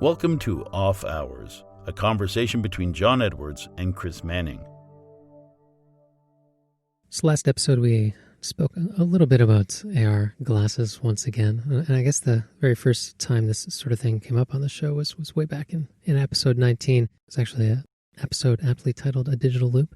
Welcome to Off Hours, a conversation between John Edwards and Chris Manning. So last episode we spoke a little bit about AR glasses once again. And I guess the very first time this sort of thing came up on the show was way back in episode 19. It was actually an episode aptly titled A Digital Loop.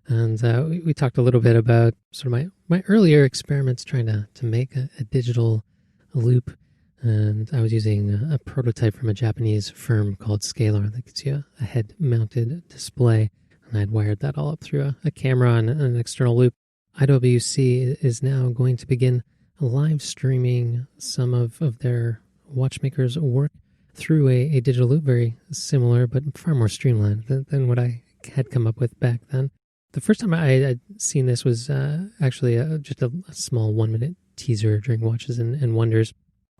And we talked a little bit about sort of my earlier experiments trying to make a digital loop. And I was using a prototype from a Japanese firm called Scalar that gets you a head-mounted display. And I'd wired that all up through a camera and an external loop. IWC is now going to begin live streaming some of their watchmakers' work through a digital loop, very similar but far more streamlined than what I had come up with back then. The first time I'd seen this was actually just a small 1-minute teaser during Watches and Wonders.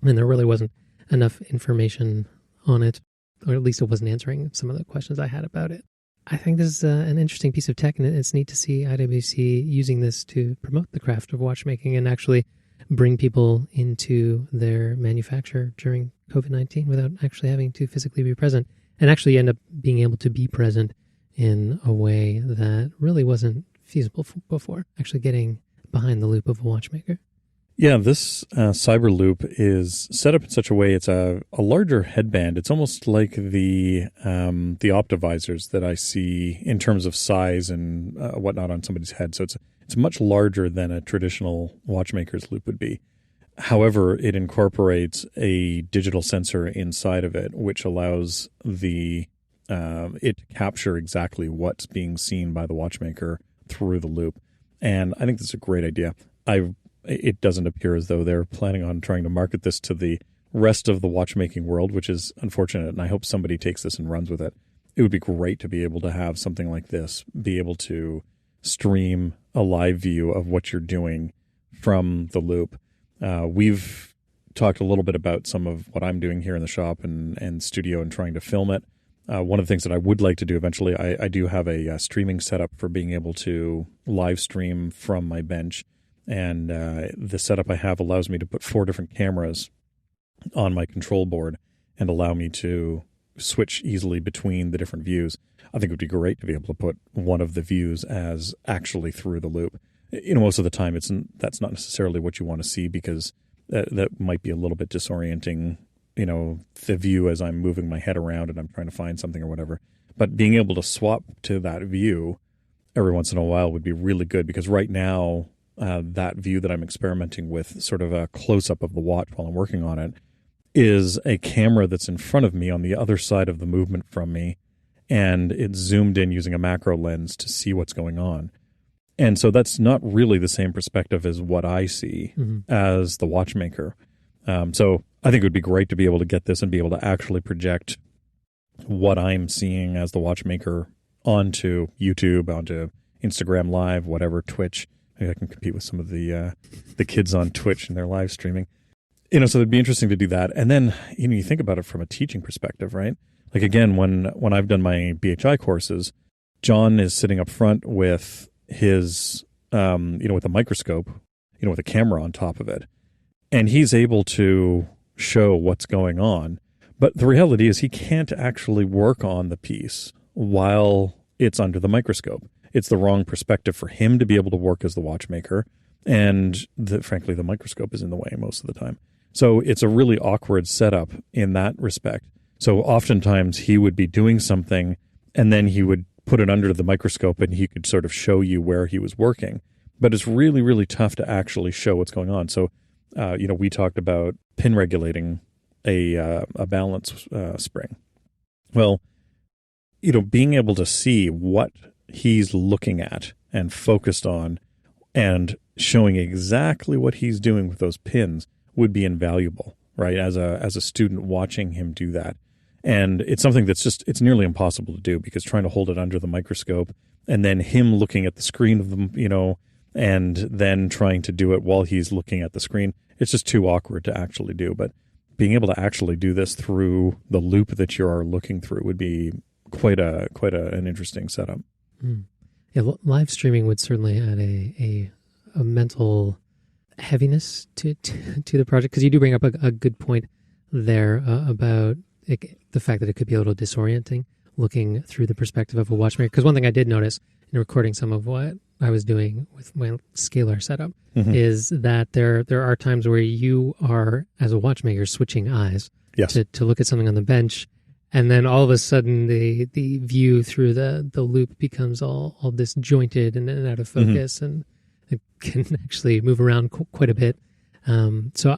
And there really wasn't enough information on it, or at least it wasn't answering some of the questions I had about it. I think this is an interesting piece of tech, and it's neat to see IWC using this to promote the craft of watchmaking and actually bring people into their manufacture during COVID-19 without actually having to physically be present, and actually end up being able to be present in a way that really wasn't feasible before, actually getting behind the loop of a watchmaker. Yeah, this cyber loop is set up in such a way it's a larger headband. It's almost like the Optivisors that I see in terms of size and whatnot on somebody's head. So it's much larger than a traditional watchmaker's loop would be. However, it incorporates a digital sensor inside of it, which allows it to capture exactly what's being seen by the watchmaker through the loop. And I think that's a great idea. It doesn't appear as though they're planning on trying to market this to the rest of the watchmaking world, which is unfortunate, and I hope somebody takes this and runs with it. It would be great to be able to have something like this, be able to stream a live view of what you're doing from the loop. We've talked a little bit about some of what I'm doing here in the shop and studio and trying to film it. One of the things that I would like to do eventually, I do have a streaming setup for being able to live stream from my bench. And the setup I have allows me to put 4 different cameras on my control board and allow me to switch easily between the different views. I think it would be great to be able to put one of the views as actually through the loop. Most of the time that's not necessarily what you want to see because that might be a little bit disorienting, the view as I'm moving my head around and I'm trying to find something or whatever. But being able to swap to that view every once in a while would be really good because right now, that view that I'm experimenting with, sort of a close-up of the watch while I'm working on it, is a camera that's in front of me on the other side of the movement from me, and it's zoomed in using a macro lens to see what's going on. And so that's not really the same perspective as what I see as the watchmaker. So I think it would be great to be able to get this and be able to actually project what I'm seeing as the watchmaker onto YouTube, onto Instagram Live, whatever, Twitch. Maybe I can compete with some of the kids on Twitch and their live streaming. So it'd be interesting to do that. And then, you think about it from a teaching perspective, right? Like, again, when I've done my BHI courses, John is sitting up front with his, with a microscope, with a camera on top of it. And he's able to show what's going on. But the reality is he can't actually work on the piece while it's under the microscope. It's the wrong perspective for him to be able to work as the watchmaker. And frankly, the microscope is in the way most of the time. So it's a really awkward setup in that respect. So oftentimes he would be doing something and then he would put it under the microscope and he could sort of show you where he was working. But it's really, really tough to actually show what's going on. So, we talked about pin regulating a balance spring. Well, being able to see what he's looking at and focused on and showing exactly what he's doing with those pins would be invaluable, right? As a student watching him do that. And it's something that's it's nearly impossible to do because trying to hold it under the microscope and then him looking at the screen of the, and then trying to do it while he's looking at the screen, it's just too awkward to actually do. But being able to actually do this through the loop that you are looking through would be quite an interesting setup. Yeah, live streaming would certainly add a mental heaviness to the project because you do bring up a good point there about the fact that it could be a little disorienting looking through the perspective of a watchmaker. Because one thing I did notice in recording some of what I was doing with my scalar setup is that there are times where you are, as a watchmaker, switching eyes to look at something on the bench. And then all of a sudden the view through the loop becomes all disjointed and out of focus, and it can actually move around quite a bit. So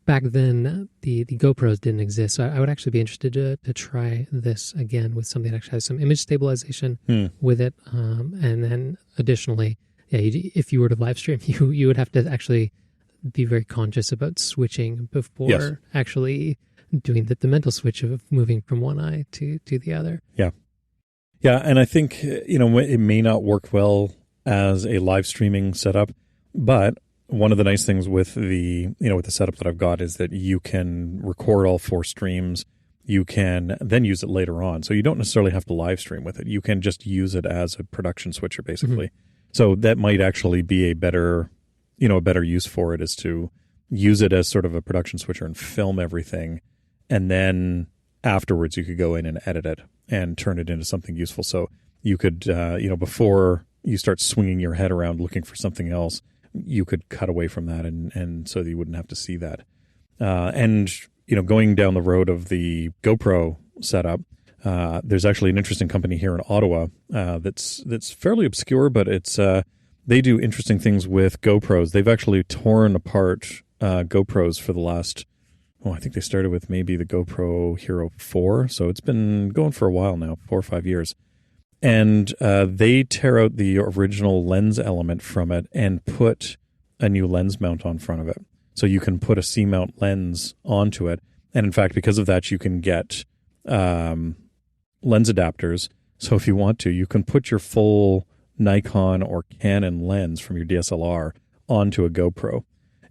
back then the GoPros didn't exist. So I would actually be interested to try this again with something that actually has some image stabilization with it. And then additionally, if you were to live stream, you would have to actually be very conscious about switching before actually doing the mental switch of moving from one eye to the other. Yeah, and I think, it may not work well as a live streaming setup, but one of the nice things with the setup that I've got is that you can record all 4 streams. You can then use it later on. So you don't necessarily have to live stream with it. You can just use it as a production switcher, basically. So that might actually be a better use for it, is to use it as sort of a production switcher and film everything. And then afterwards you could go in and edit it and turn it into something useful. So you could, before you start swinging your head around looking for something else, you could cut away from that and so that you wouldn't have to see that. And going down the road of the GoPro setup, there's actually an interesting company here in Ottawa that's fairly obscure, but it's they do interesting things with GoPros. They've actually torn apart GoPros for the last, I think they started with maybe the GoPro Hero 4. So it's been going for a while now, 4 or 5 years. And they tear out the original lens element from it and put a new lens mount on front of it. So you can put a C-mount lens onto it. And in fact, because of that, you can get lens adapters. So if you want to, you can put your full Nikon or Canon lens from your DSLR onto a GoPro.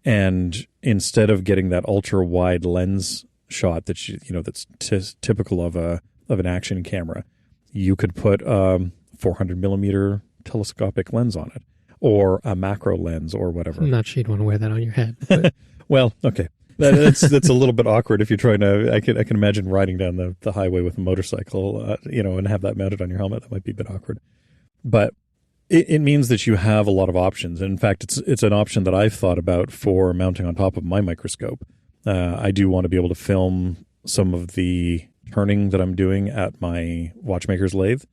And instead of getting that ultra wide lens shot that that's typical of an action camera, you could put a 400 millimeter telescopic lens on it, or a macro lens, or whatever. I'm not sure you'd want to wear that on your head. But... Well, okay, that's a little bit awkward if you're trying to. I can imagine riding down the highway with a motorcycle, and have that mounted on your helmet. That might be a bit awkward, but it means that you have a lot of options. And in fact, it's an option that I've thought about for mounting on top of my microscope. I do want to be able to film some of the turning that I'm doing at my watchmaker's lathe,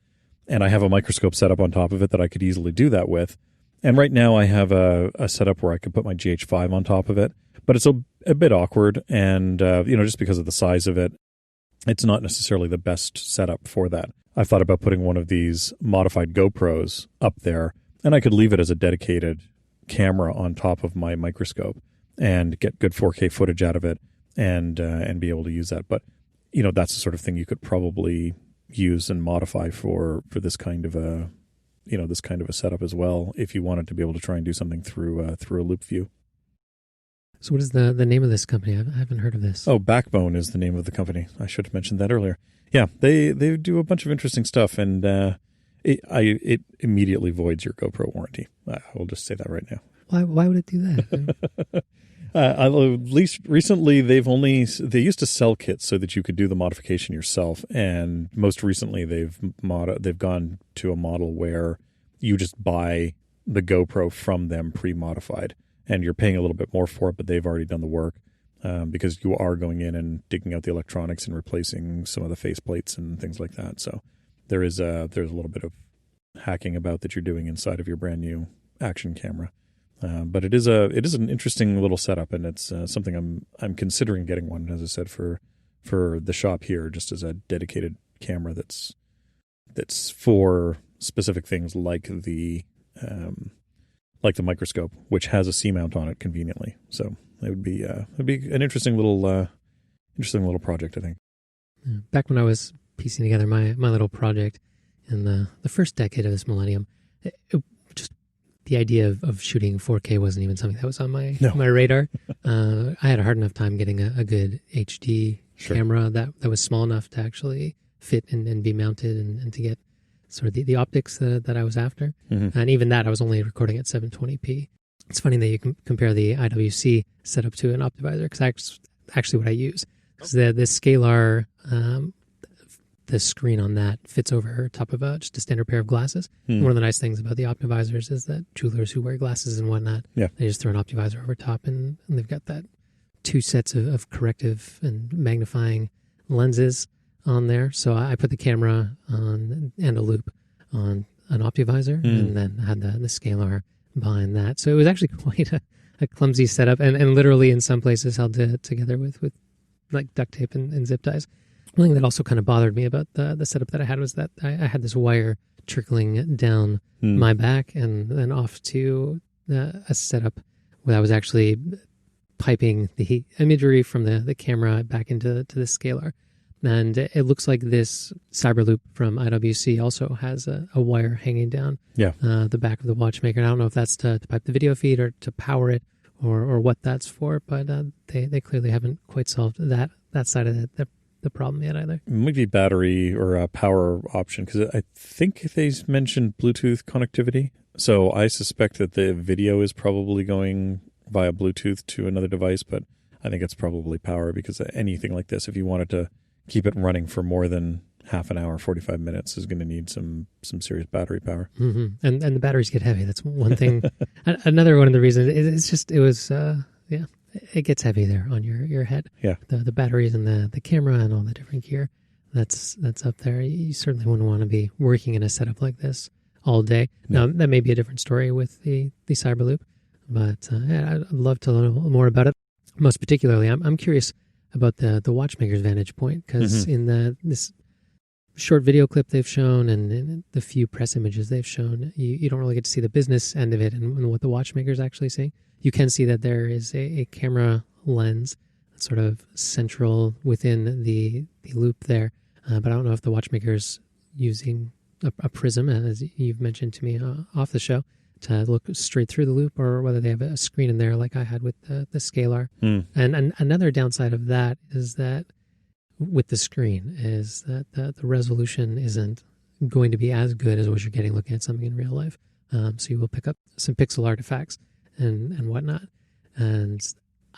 and I have a microscope set up on top of it that I could easily do that with. And right now I have a setup where I could put my GH5 on top of it, but it's a bit awkward, and just because of the size of it, it's not necessarily the best setup for that. I've thought about putting one of these modified GoPros up there, and I could leave it as a dedicated camera on top of my microscope and get good 4K footage out of it, and be able to use that. But that's the sort of thing you could probably use and modify for this kind of a setup as well, if you wanted to be able to try and do something through a loop view. So what is the name of this company? I haven't heard of this. Oh, Backbone is the name of the company. I should have mentioned that earlier. Yeah, they do a bunch of interesting stuff, and it immediately voids your GoPro warranty. I will just say that right now. Why would it do that? At least recently, they used to sell kits so that you could do the modification yourself, and most recently they've gone to a model where you just buy the GoPro from them pre-modified, and you're paying a little bit more for it, but they've already done the work. Because you are going in and digging out the electronics and replacing some of the faceplates and things like that. So there's a little bit of hacking about that you're doing inside of your brand new action camera. But it is an interesting little setup, and it's something I'm considering getting one, as I said, for the shop here, just as a dedicated camera that's for specific things like the microscope, which has a C-mount on it conveniently. So it would be an interesting little project, I think. Back when I was piecing together my little project in the first decade of this millennium, just the idea of shooting 4K wasn't even something that was on my radar. I had a hard enough time getting a good HD camera that was small enough to actually fit and be mounted and to get sort of the optics that I was after. Mm-hmm. And even that, I was only recording at 720p. It's funny that you can compare the IWC setup to an optimizer, because that's actually what I use. because the scalar, the screen on that fits over top of just a standard pair of glasses. One of the nice things about the Optivisors is that jewelers who wear glasses and whatnot, they just throw an Optivisor over top, and they've got that 2 sets of corrective and magnifying lenses on there. So I put the camera on and a loop on an Optivisor, and then had the scalar behind that. So it was actually quite a clumsy setup, and literally in some places held together with like duct tape and zip ties. One thing that also kind of bothered me about the setup that I had was that I had this wire trickling down my back and then off to a setup where I was actually piping the imagery from the camera back into the scalar. And it looks like this Cyberloop from IWC also has a wire hanging down the back of the watchmaker. And I don't know if that's to pipe the video feed or to power it or what that's for, but they clearly haven't quite solved that side of the problem yet either. It might be battery or a power option, because I think they mentioned Bluetooth connectivity. So I suspect that the video is probably going via Bluetooth to another device, but I think it's probably power, because anything like this, if you wanted to keep it running for more than half an hour, 45 minutes, is going to need some serious battery power. Mm-hmm. And the batteries get heavy. That's one thing. Another one of the reasons, it gets heavy there on your head. Yeah. The batteries and the camera and all the different gear that's up there. You certainly wouldn't want to be working in a setup like this all day. No. Now, that may be a different story with the Cyberloop, but I'd love to learn a little more about it. Most particularly, I'm curious about the watchmaker's vantage point, because in this short video clip they've shown and in the few press images they've shown, you don't really get to see the business end of it and what the watchmaker's actually seeing. You can see that there is a camera lens sort of central within the loop there, but I don't know if the watchmaker's using a prism, as you've mentioned to me off the show, to look straight through the loop, or whether they have a screen in there like I had with the scalar. And another downside of that is that with the screen is that the resolution isn't going to be as good as what you're getting looking at something in real life. So you will pick up some pixel artifacts and whatnot. And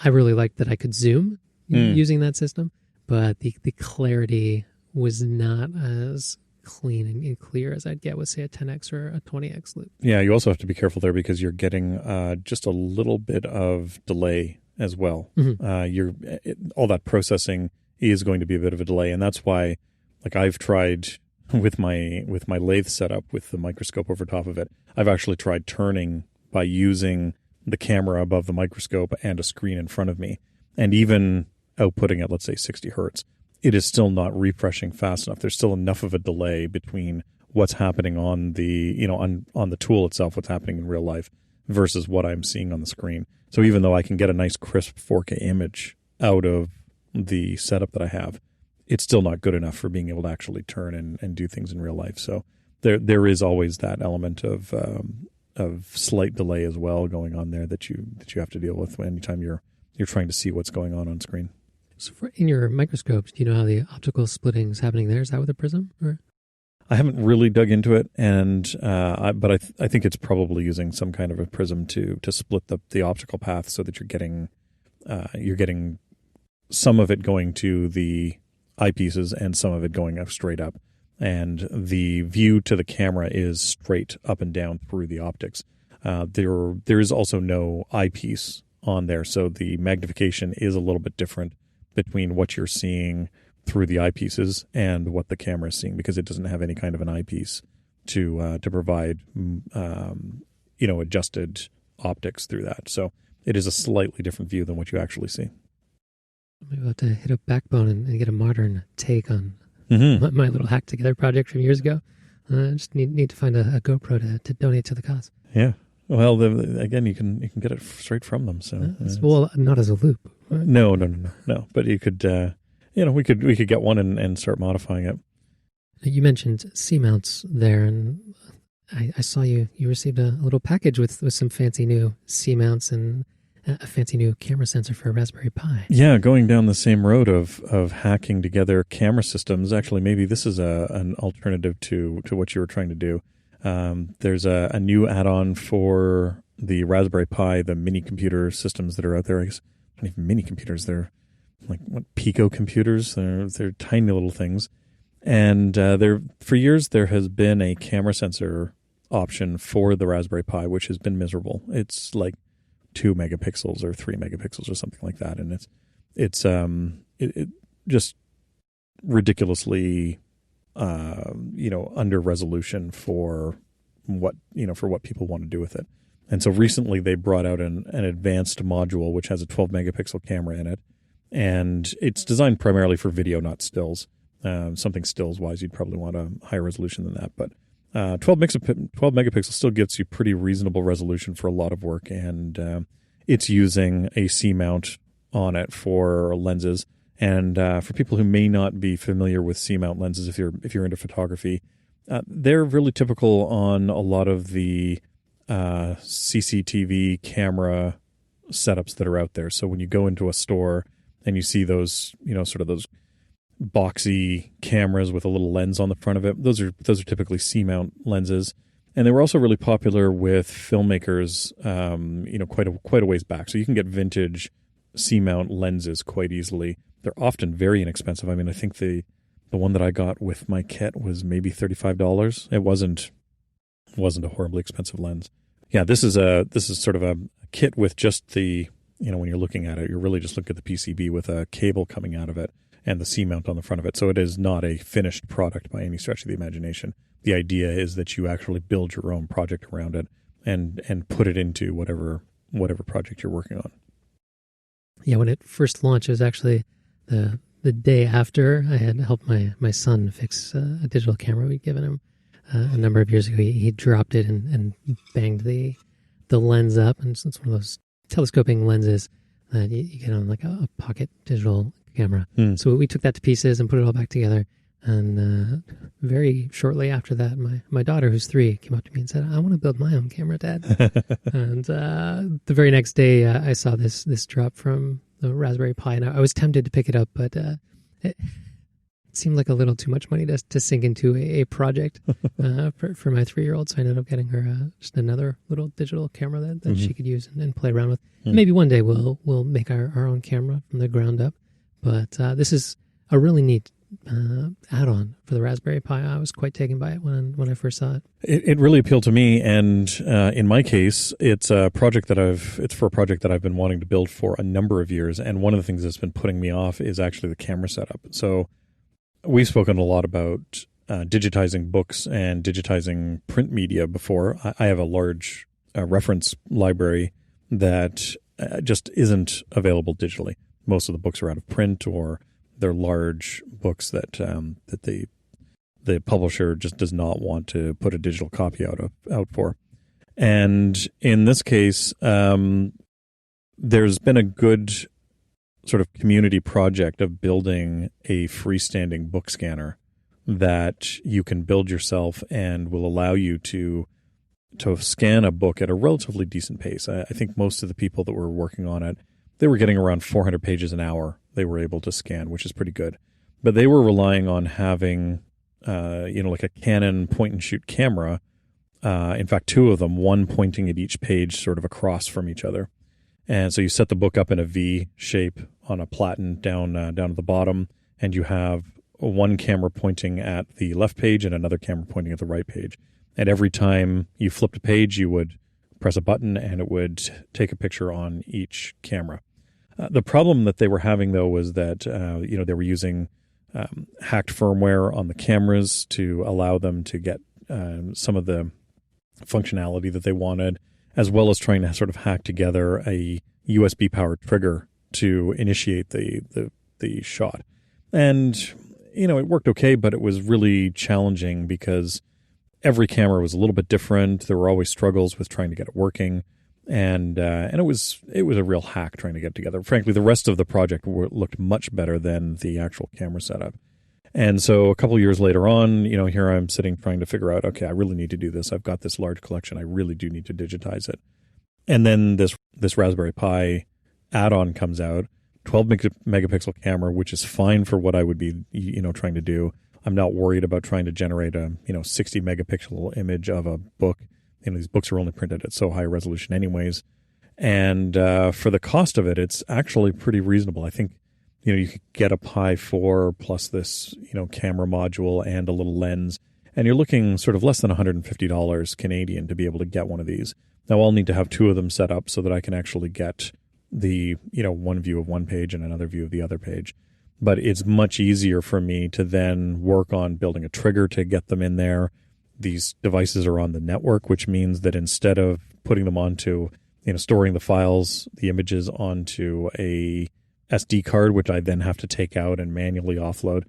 I really liked that I could zoom using that system, but the clarity was not as clean and clear as I'd get with, say, a 10x or a 20x loop. Yeah, you also have to be careful there, because you're getting just a little bit of delay as well. All that processing is going to be a bit of a delay, and that's why, like, I've tried with my lathe setup with the microscope over top of it, I've actually tried turning by using the camera above the microscope and a screen in front of me, and even outputting at, let's say, 60 hertz. It is still not refreshing fast enough. There's still enough of a delay between what's happening on the, on the tool itself, what's happening in real life, versus what I'm seeing on the screen. So even though I can get a nice crisp 4K image out of the setup that I have, it's still not good enough for being able to actually turn and do things in real life. So there is always that element of slight delay as well going on there that you have to deal with anytime you're trying to see what's going on screen. So in your microscopes, do you know how the optical splitting is happening there? Is that with a prism? Or? I haven't really dug into it, but I think it's probably using some kind of a prism to split the optical path so that you're getting some of it going to the eyepieces and some of it going up straight up. And the view to the camera is straight up and down through the optics. There is also no eyepiece on there, so the magnification is a little bit different between what you're seeing through the eyepieces and what the camera is seeing, because it doesn't have any kind of an eyepiece to provide adjusted optics through that. So it is a slightly different view than what you actually see. Maybe we'll have to hit up Backbone and get a modern take on my little hack together project from years ago. Just need to find a GoPro to donate to the cause. Yeah. Well, again, you can get it straight from them. So well, not as a loop. No. But you could, we could get one and start modifying it. You mentioned C-mounts there, and I saw you received a little package with some fancy new C-mounts and a fancy new camera sensor for a Raspberry Pi. Yeah, going down the same road of hacking together camera systems. Actually, maybe this is an alternative to what you were trying to do. There's a new add-on for the Raspberry Pi, the mini computer systems that are out there. I guess not even mini computers. They're Pico computers. They're tiny little things. And for years, there has been a camera sensor option for the Raspberry Pi, which has been miserable. It's like 2 megapixels or 3 megapixels or something like that. And it's just ridiculously, under resolution for what people want to do with it. And so recently they brought out an advanced module, which has a 12 megapixel camera in it. And it's designed primarily for video, not stills. Something stills wise, you'd probably want a higher resolution than that. But 12 megapixels still gets you pretty reasonable resolution for a lot of work. And it's using a C mount on it for lenses. And for people who may not be familiar with C mount lenses, if you're into photography, they're really typical on a lot of the CCTV camera setups that are out there. So when you go into a store and you see those, sort of those boxy cameras with a little lens on the front of it, those are typically C-mount lenses. And they were also really popular with filmmakers, quite a ways back. So you can get vintage C-mount lenses quite easily. They're often very inexpensive. I mean, I think the one that I got with my kit was maybe $35. It wasn't a horribly expensive lens. Yeah, this is sort of a kit with just the, when you're looking at it, you're really just looking at the PCB with a cable coming out of it and the C-mount on the front of it. So it is not a finished product by any stretch of the imagination. The idea is that you actually build your own project around it and put it into whatever project you're working on. Yeah, when it first launched, it was actually the day after I had helped my son fix a digital camera we'd given him a number of years ago. He dropped it and banged the lens up, and it's one of those telescoping lenses that you get on like a pocket digital camera. So we took that to pieces and put it all back together. And very shortly after that, my daughter, who's 3, came up to me and said, "I want to build my own camera, Dad." And the very next day, I saw this drop from the Raspberry Pi, and I was tempted to pick it up, but it seemed like a little too much money to sink into a project for my 3-year-old. So I ended up getting her just another little digital camera that she could use and play around with. Maybe one day we'll make our own camera from the ground up. But this is a really neat add-on for the Raspberry Pi. I was quite taken by it when I first saw it. It really appealed to me, and in my case, it's for a project that I've been wanting to build for a number of years. And one of the things that's been putting me off is actually the camera setup. So we've spoken a lot about digitizing books and digitizing print media before. I have a large reference library that just isn't available digitally. Most of the books are out of print, or they're large books that the publisher just does not want to put a digital copy out for. And in this case, there's been a good sort of community project of building a freestanding book scanner that you can build yourself and will allow you to scan a book at a relatively decent pace. I think most of the people that were working on it, they were getting around 400 pages an hour they were able to scan, which is pretty good. But they were relying on having, like a Canon point-and-shoot camera. In fact, 2 of them, one pointing at each page sort of across from each other. And so you set the book up in a V shape on a platen down at the bottom, and you have one camera pointing at the left page and another camera pointing at the right page. And every time you flipped a page, you would press a button and it would take a picture on each camera. The problem that they were having, though, was that they were using hacked firmware on the cameras to allow them to get some of the functionality that they wanted, as well as trying to sort of hack together a USB-powered trigger to initiate the shot. And, it worked okay, but it was really challenging because every camera was a little bit different. There were always struggles with trying to get it working. And it was a real hack trying to get it together. Frankly, the rest of the project looked much better than the actual camera setup. And so a couple of years later on, here I'm sitting trying to figure out, okay, I really need to do this. I've got this large collection. I really do need to digitize it. And then this Raspberry Pi add-on comes out, 12 megapixel camera, which is fine for what I would be, trying to do. I'm not worried about trying to generate a, 60 megapixel image of a book. These books are only printed at so high resolution anyways. And for the cost of it, it's actually pretty reasonable. I think, you could get a Pi 4 plus this, camera module and a little lens, and you're looking sort of less than $150 Canadian to be able to get one of these. Now, I'll need to have two of them set up so that I can actually get the, one view of one page and another view of the other page. But it's much easier for me to then work on building a trigger to get them in there. These devices are on the network, which means that instead of putting them onto, storing the files, the images onto a SD card, which I then have to take out and manually offload,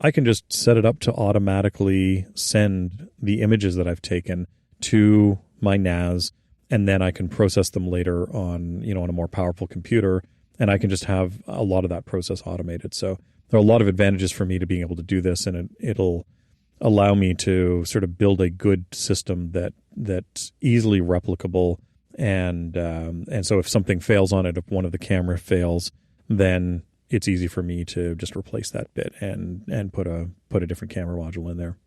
I can just set it up to automatically send the images that I've taken to my NAS, and then I can process them later on, on a more powerful computer, and I can just have a lot of that process automated. So there are a lot of advantages for me to being able to do this, and it'll allow me to sort of build a good system that's easily replicable. And so if something fails on it, if one of the camera fails, then it's easy for me to just replace that bit and put a different camera module in there.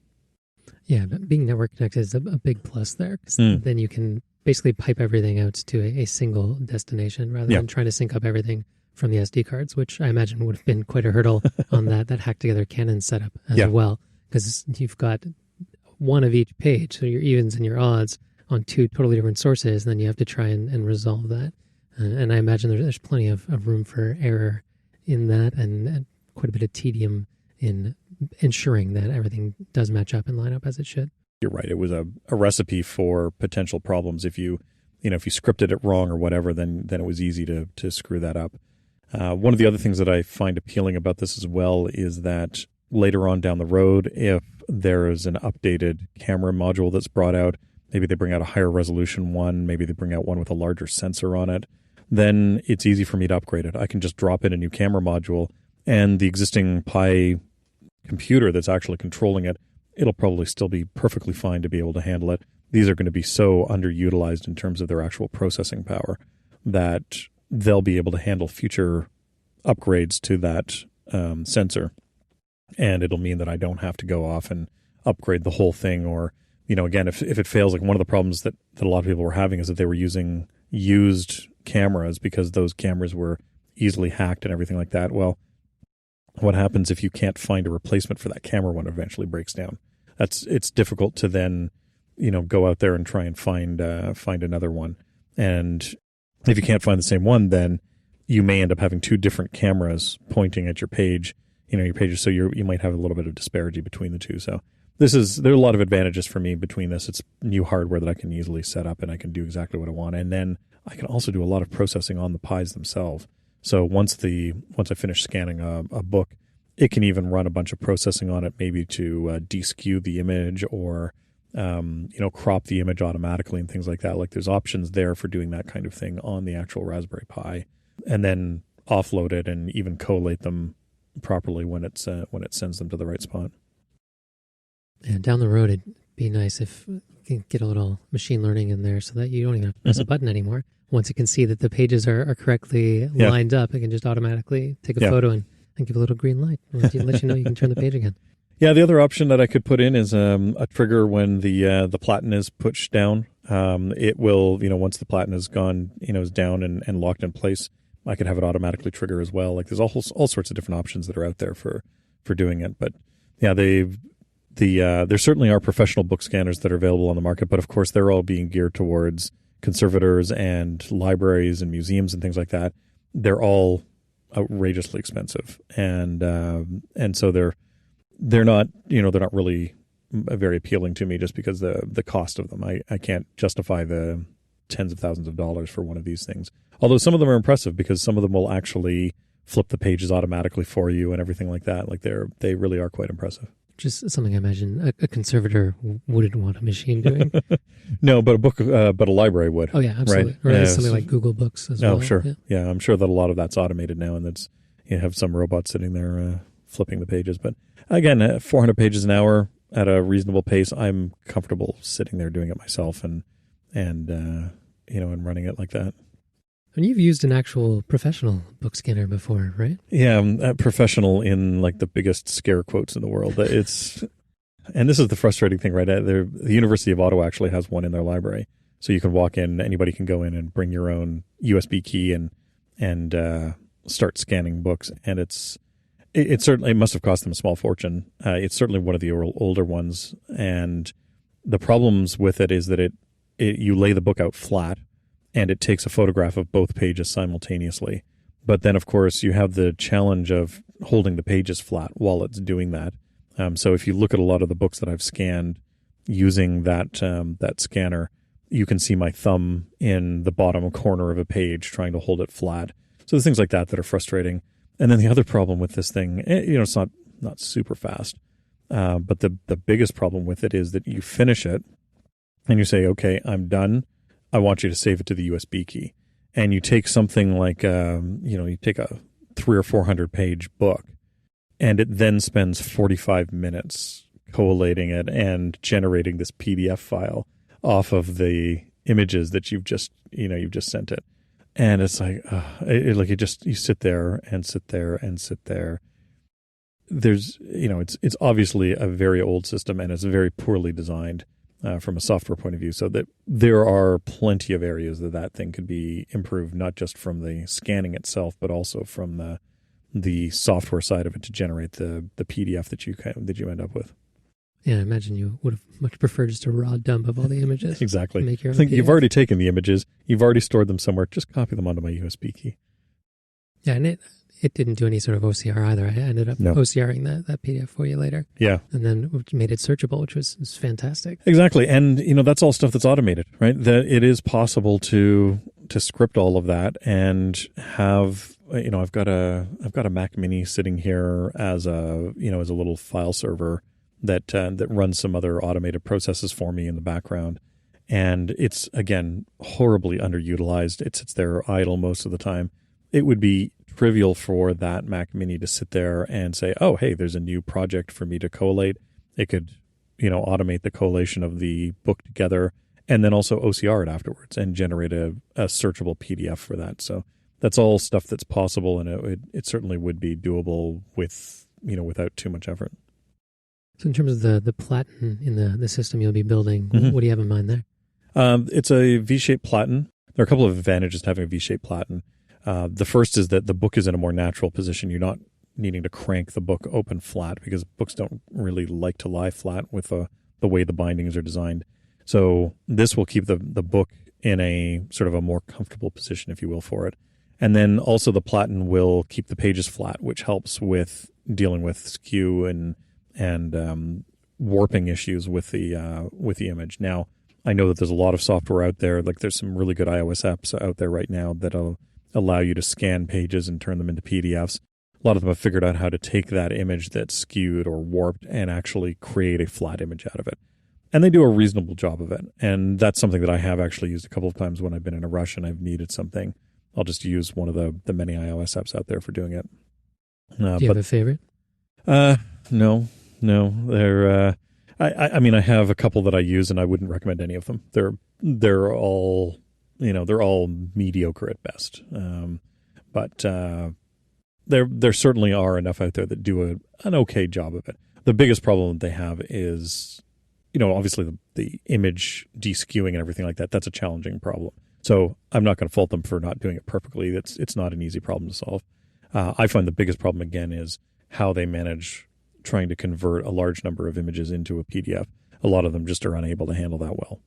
Yeah, but being network connected is a big plus there, because then you can basically pipe everything out to a single destination rather than trying to sync up everything from the SD cards, which I imagine would have been quite a hurdle on that hacked together Canon setup as well, because you've got one of each page, so your evens and your odds on two totally different sources, and then you have to try and resolve that. And I imagine there's plenty of room for error in that, and quite a bit of tedium in ensuring that everything does match up and line up as it should. You're right. It was a recipe for potential problems. If you scripted it wrong or whatever, then it was easy to screw that up. One of the other things that I find appealing about this as well is that later on down the road, if there is an updated camera module that's brought out, maybe they bring out a higher resolution one, maybe they bring out one with a larger sensor on it, then it's easy for me to upgrade it. I can just drop in a new camera module, and the existing Pi computer that's actually controlling it, it'll probably still be perfectly fine to be able to handle it. These are going to be so underutilized in terms of their actual processing power that they'll be able to handle future upgrades to that sensor. And it'll mean that I don't have to go off and upgrade the whole thing. Or, again, if it fails, like one of the problems that a lot of people were having is that they were using used cameras because those cameras were easily hacked and everything like that. Well, what happens if you can't find a replacement for that camera when it eventually breaks down? It's difficult to then, go out there and try and find another one. And if you can't find the same one, then you may end up having two different cameras pointing at your page, your pages. So you might have a little bit of disparity between the two. So there are a lot of advantages for me between this. It's new hardware that I can easily set up, and I can do exactly what I want. And then I can also do a lot of processing on the Pis themselves. So once I finish scanning a book, it can even run a bunch of processing on it, maybe to de-skew the image or crop the image automatically and things like that. Like there's options there for doing that kind of thing on the actual Raspberry Pi, and then offload it and even collate them properly when it sends them to the right spot. And down the road, it'd be nice if you can get a little machine learning in there so that you don't even have to press a button anymore. Once it can see that the pages are correctly lined up, it can just automatically take a photo and give a little green light and let you know you can turn the page again. Yeah, the other option that I could put in is a trigger when the platen is pushed down. It will, once the platen is gone, is down and locked in place, I could have it automatically trigger as well. Like there's all sorts of different options that are out there for doing it. But yeah, there certainly are professional book scanners that are available on the market, but of course they're all being geared towards conservators and libraries and museums and things like that. They're all outrageously expensive, and so they're not really very appealing to me just because the cost of them. I can't justify the tens of thousands of dollars for one of these things. Although some of them are impressive because some of them will actually flip the pages automatically for you and everything like that. Like they really are quite impressive. Just something I imagine a conservator wouldn't want a machine doing. No, but a library would. Oh yeah, absolutely. Right? Or something like Google Books as well. Oh, sure. Yeah, I'm sure that a lot of that's automated now, and that's you have some robot sitting there flipping the pages. But again, 400 pages an hour at a reasonable pace, I'm comfortable sitting there doing it myself and running it like that. And you've used an actual professional book scanner before, right? Yeah, I'm professional in like the biggest scare quotes in the world. And this is the frustrating thing, right? The University of Ottawa actually has one in their library. So you can walk in, anybody can go in and bring your own USB key and start scanning books, and it certainly must have cost them a small fortune. It's certainly one of the older ones, and the problems with it is that you lay the book out flat, and it takes a photograph of both pages simultaneously. But then, of course, you have the challenge of holding the pages flat while it's doing that. So if you look at a lot of the books that I've scanned using that scanner, you can see my thumb in the bottom corner of a page trying to hold it flat. So there's things like that are frustrating. And then the other problem with this thing, it's not super fast. But the biggest problem with it is that you finish it and you say, okay, I'm done. I want you to save it to the USB key. And you take something like, you take a 300 or 400 page book, and it then spends 45 minutes collating it and generating this PDF file off of the images that you've just sent it. And it's like, you sit there and sit there and sit there. There's, it's obviously a very old system, and it's very poorly designed from a software point of view, so that there are plenty of areas that thing could be improved, not just from the scanning itself, but also from the software side of it to generate the PDF that you end up with. Yeah, I imagine you would have much preferred just a raw dump of all the images. Exactly. Make your own I think PDF. you've already taken the images, you've already stored them somewhere, just copy them onto my USB key. Yeah, and it didn't do any sort of OCR either. I ended up OCRing that PDF for you later. Yeah. And then made it searchable, which was fantastic. Exactly. And, that's all stuff that's automated, right? That it is possible to script all of that and have, I've got a Mac Mini sitting here as a little file server that runs some other automated processes for me in the background. And it's, again, horribly underutilized. It sits there idle most of the time. It would be trivial for that Mac Mini to sit there and say, oh, hey, there's a new project for me to collate. It could, automate the collation of the book together and then also OCR it afterwards and generate a searchable PDF for that. So that's all stuff that's possible, and it certainly would be doable with, without too much effort. So in terms of the platen in the system you'll be building, what do you have in mind there? It's a V-shaped platen. There are a couple of advantages to having a V-shaped platen. The first is that the book is in a more natural position. You're not needing to crank the book open flat, because books don't really like to lie flat with the way the bindings are designed. So this will keep the book in a sort of a more comfortable position, if you will, for it. And then also the platen will keep the pages flat, which helps with dealing with skew and warping issues with the image. Now, I know that there's a lot of software out there. Like there's some really good iOS apps out there right now that'll allow you to scan pages and turn them into PDFs. A lot of them have figured out how to take that image that's skewed or warped and actually create a flat image out of it. And they do a reasonable job of it. And that's something that I have actually used a couple of times when I've been in a rush and I've needed something. I'll just use one of the many iOS apps out there for doing it. Do you have a favorite? No. They're I mean, I have a couple that I use, and I wouldn't recommend any of them. They're all mediocre at best. But there certainly are enough out there that do an okay job of it. The biggest problem that they have is, obviously the image de-skewing and everything like that. That's a challenging problem. So I'm not going to fault them for not doing it perfectly. It's not an easy problem to solve. I find the biggest problem, again, is how they manage trying to convert a large number of images into a PDF. A lot of them just are unable to handle that well.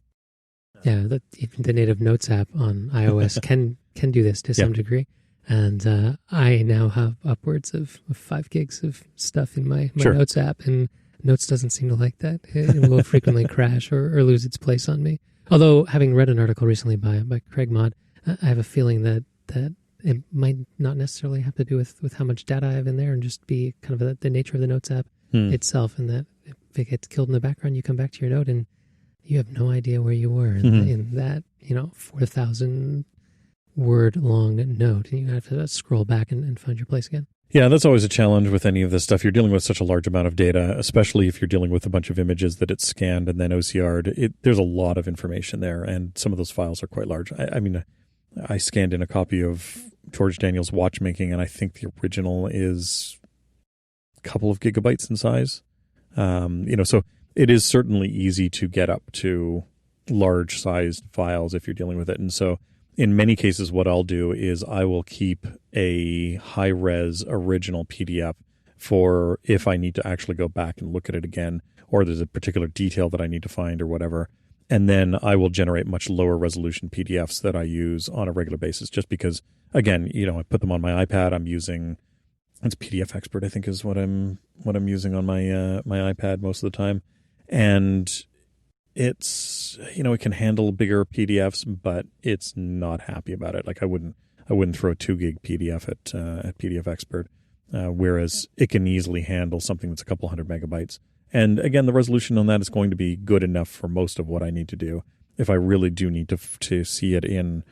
Yeah, even the native Notes app on iOS can do this to some degree. And I now have upwards of 5 gigs of stuff in my Notes app, and Notes doesn't seem to like that. It will frequently crash or lose its place on me. Although, having read an article recently by Craig Mott, I have a feeling that it might not necessarily have to do with how much data I have in there, and just be kind of the nature of the Notes app itself, and that if it gets killed in the background, you come back to your note and you have no idea where you were in that 4,000 word long note, and you have to scroll back and find your place again. Yeah, that's always a challenge with any of this stuff. You're dealing with such a large amount of data, especially if you're dealing with a bunch of images that it's scanned and then OCR'd. There's a lot of information there, and some of those files are quite large. I mean, I scanned in a copy of George Daniel's Watchmaking, and I think the original is a couple of gigabytes in size. So it is certainly easy to get up to large-sized files if you're dealing with it. And so in many cases, what I'll do is I will keep a high-res original PDF for if I need to actually go back and look at it again, or there's a particular detail that I need to find or whatever. And then I will generate much lower resolution PDFs that I use on a regular basis, just because, again, I put them on my iPad. I'm using, it's PDF Expert, I think is what I'm using on my my iPad most of the time. And it's, it can handle bigger PDFs, but it's not happy about it. Like I wouldn't throw a 2 gig PDF at PDF Expert, whereas it can easily handle something that's a couple hundred megabytes. And again, the resolution on that is going to be good enough for most of what I need to do. If I really do need to see it in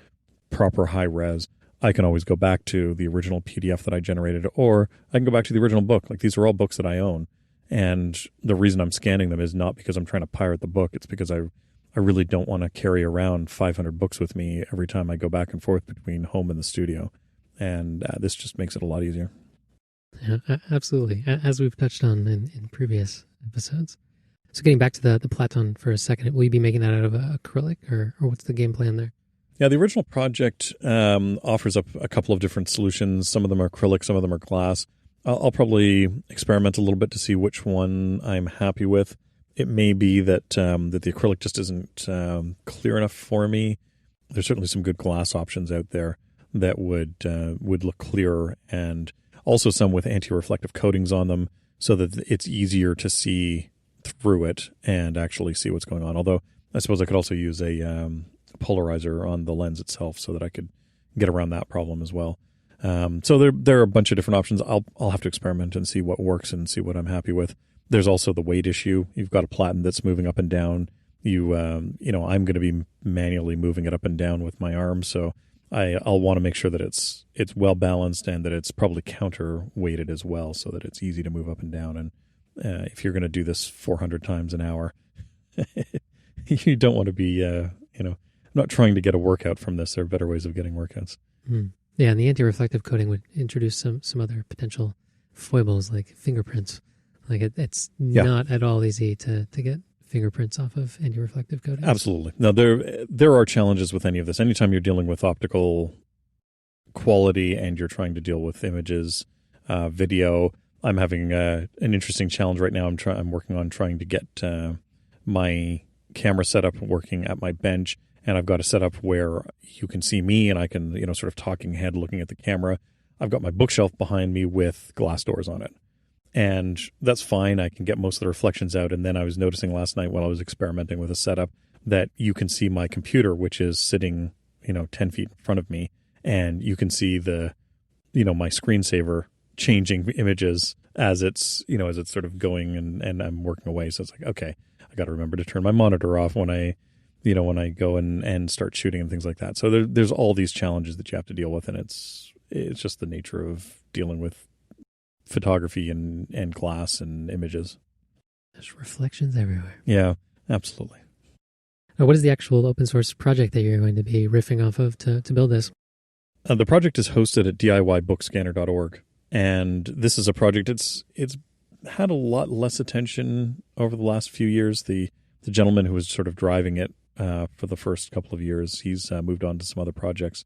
proper high res, I can always go back to the original PDF that I generated, or I can go back to the original book. Like these are all books that I own. And the reason I'm scanning them is not because I'm trying to pirate the book. It's because I really don't want to carry around 500 books with me every time I go back and forth between home and the studio. And this just makes it a lot easier. Yeah, absolutely. As we've touched on in previous episodes. So getting back to the Platon for a second, will you be making that out of acrylic or what's the game plan there? Yeah, the original project offers up a couple of different solutions. Some of them are acrylic, some of them are glass. I'll probably experiment a little bit to see which one I'm happy with. It may be that that the acrylic just isn't clear enough for me. There's certainly some good glass options out there that would look clearer, and also some with anti-reflective coatings on them so that it's easier to see through it and actually see what's going on. Although I suppose I could also use a polarizer on the lens itself so that I could get around that problem as well. So there are a bunch of different options. I'll have to experiment and see what works and see what I'm happy with. There's also the weight issue. You've got a platen that's moving up and down. I'm going to be manually moving it up and down with my arm, so I'll want to make sure that it's well balanced and that it's probably counter weighted as well, so that it's easy to move up and down. And if you're going to do this 400 times an hour, you don't want to be I'm not trying to get a workout from this. There are better ways of getting workouts. Mm. Yeah, and the anti-reflective coating would introduce some other potential foibles like fingerprints. Like it's not at all easy to get fingerprints off of anti-reflective coating. Absolutely. No, there are challenges with any of this. Anytime you're dealing with optical quality and you're trying to deal with images, video, I'm having an interesting challenge right now. I'm working on trying to get my camera setup working at my bench. And I've got a setup where you can see me and I can, sort of talking head looking at the camera. I've got my bookshelf behind me with glass doors on it. And that's fine. I can get most of the reflections out. And then I was noticing last night while I was experimenting with a setup that you can see my computer, which is sitting, 10 feet in front of me. And you can see my screensaver changing images as it's sort of going and I'm working away. So it's like, okay, I got to remember to turn my monitor off when I go and start shooting and things like that. So there's all these challenges that you have to deal with, and it's just the nature of dealing with photography and glass and images. There's reflections everywhere. Yeah, absolutely. Now, what is the actual open source project that you're going to be riffing off of to build this? The project is hosted at DIYbookscanner.org, and this is a project. It's had a lot less attention over the last few years. The gentleman who was sort of driving it for the first couple of years, he's moved on to some other projects.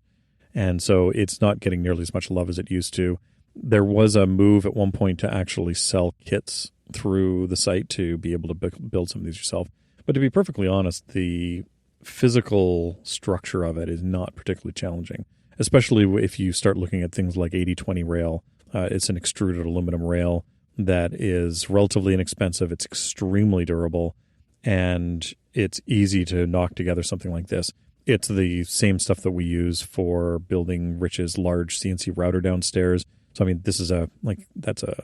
And so it's not getting nearly as much love as it used to. There was a move at one point to actually sell kits through the site to be able to build some of these yourself. But to be perfectly honest, the physical structure of it is not particularly challenging, especially if you start looking at things like 80/20 rail. It's an extruded aluminum rail that is relatively inexpensive. It's extremely durable, and it's easy to knock together something like this. It's the same stuff that we use for building Rich's large CNC router downstairs. So, I mean, this is that's a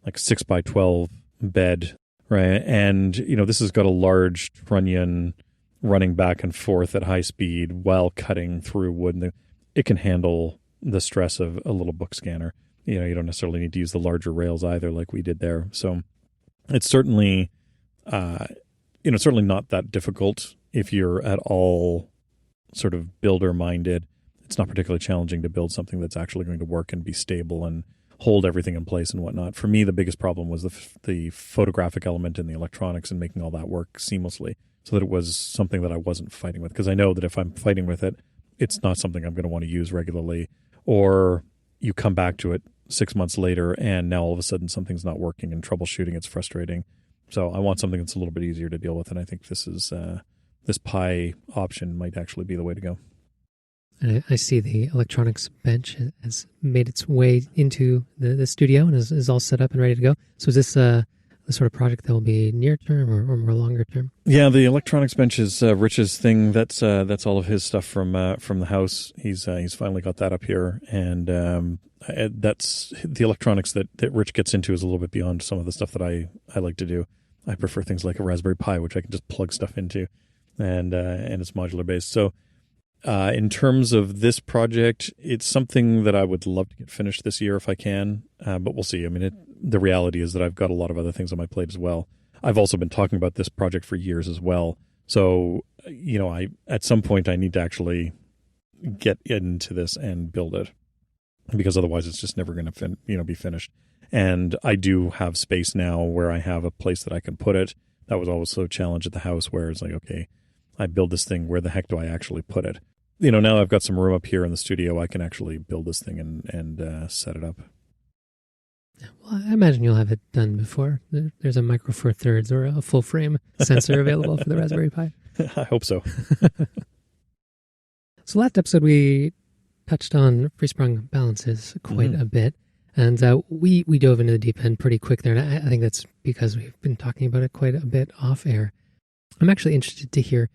6x12 bed, right? And, this has got a large trunnion running back and forth at high speed while cutting through wood. And it can handle the stress of a little book scanner. You don't necessarily need to use the larger rails either like we did there. So it's certainly, certainly not that difficult if you're at all sort of builder-minded. It's not particularly challenging to build something that's actually going to work and be stable and hold everything in place and whatnot. For me, the biggest problem was the photographic element and the electronics and making all that work seamlessly. so that it was something that I wasn't fighting with. Because I know that if I'm fighting with it, it's not something I'm going to want to use regularly. Or you come back to it 6 months later and now all of a sudden something's not working and troubleshooting, it's frustrating. So I want something that's a little bit easier to deal with. And I think this Pi option might actually be the way to go. And I see the electronics bench has made its way into the studio and is all set up and ready to go. So is this the sort of project that will be near term or more longer term? Yeah, the electronics bench is Rich's thing. That's all of his stuff from the house. He's finally got that up here, and that's the electronics that Rich gets into is a little bit beyond some of the stuff that I like to do. I prefer things like a Raspberry Pi, which I can just plug stuff into, and it's modular based. So. In terms of this project, it's something that I would love to get finished this year if I can, but we'll see. I mean, the reality is that I've got a lot of other things on my plate as well. I've also been talking about this project for years as well. So, at some point I need to actually get into this and build it, because otherwise it's just never going to be finished. And I do have space now where I have a place that I can put it. That was always a challenge at the house, where it's like, okay, I build this thing, where the heck do I actually put it? Now I've got some room up here in the studio, I can actually build this thing and set it up. Well, I imagine you'll have it done before there's a Micro Four Thirds or a full frame sensor available for the Raspberry Pi. I hope so. So last episode we touched on free-sprung balances quite a bit, and we dove into the deep end pretty quick there, and I think that's because we've been talking about it quite a bit off air. I'm actually interested to hear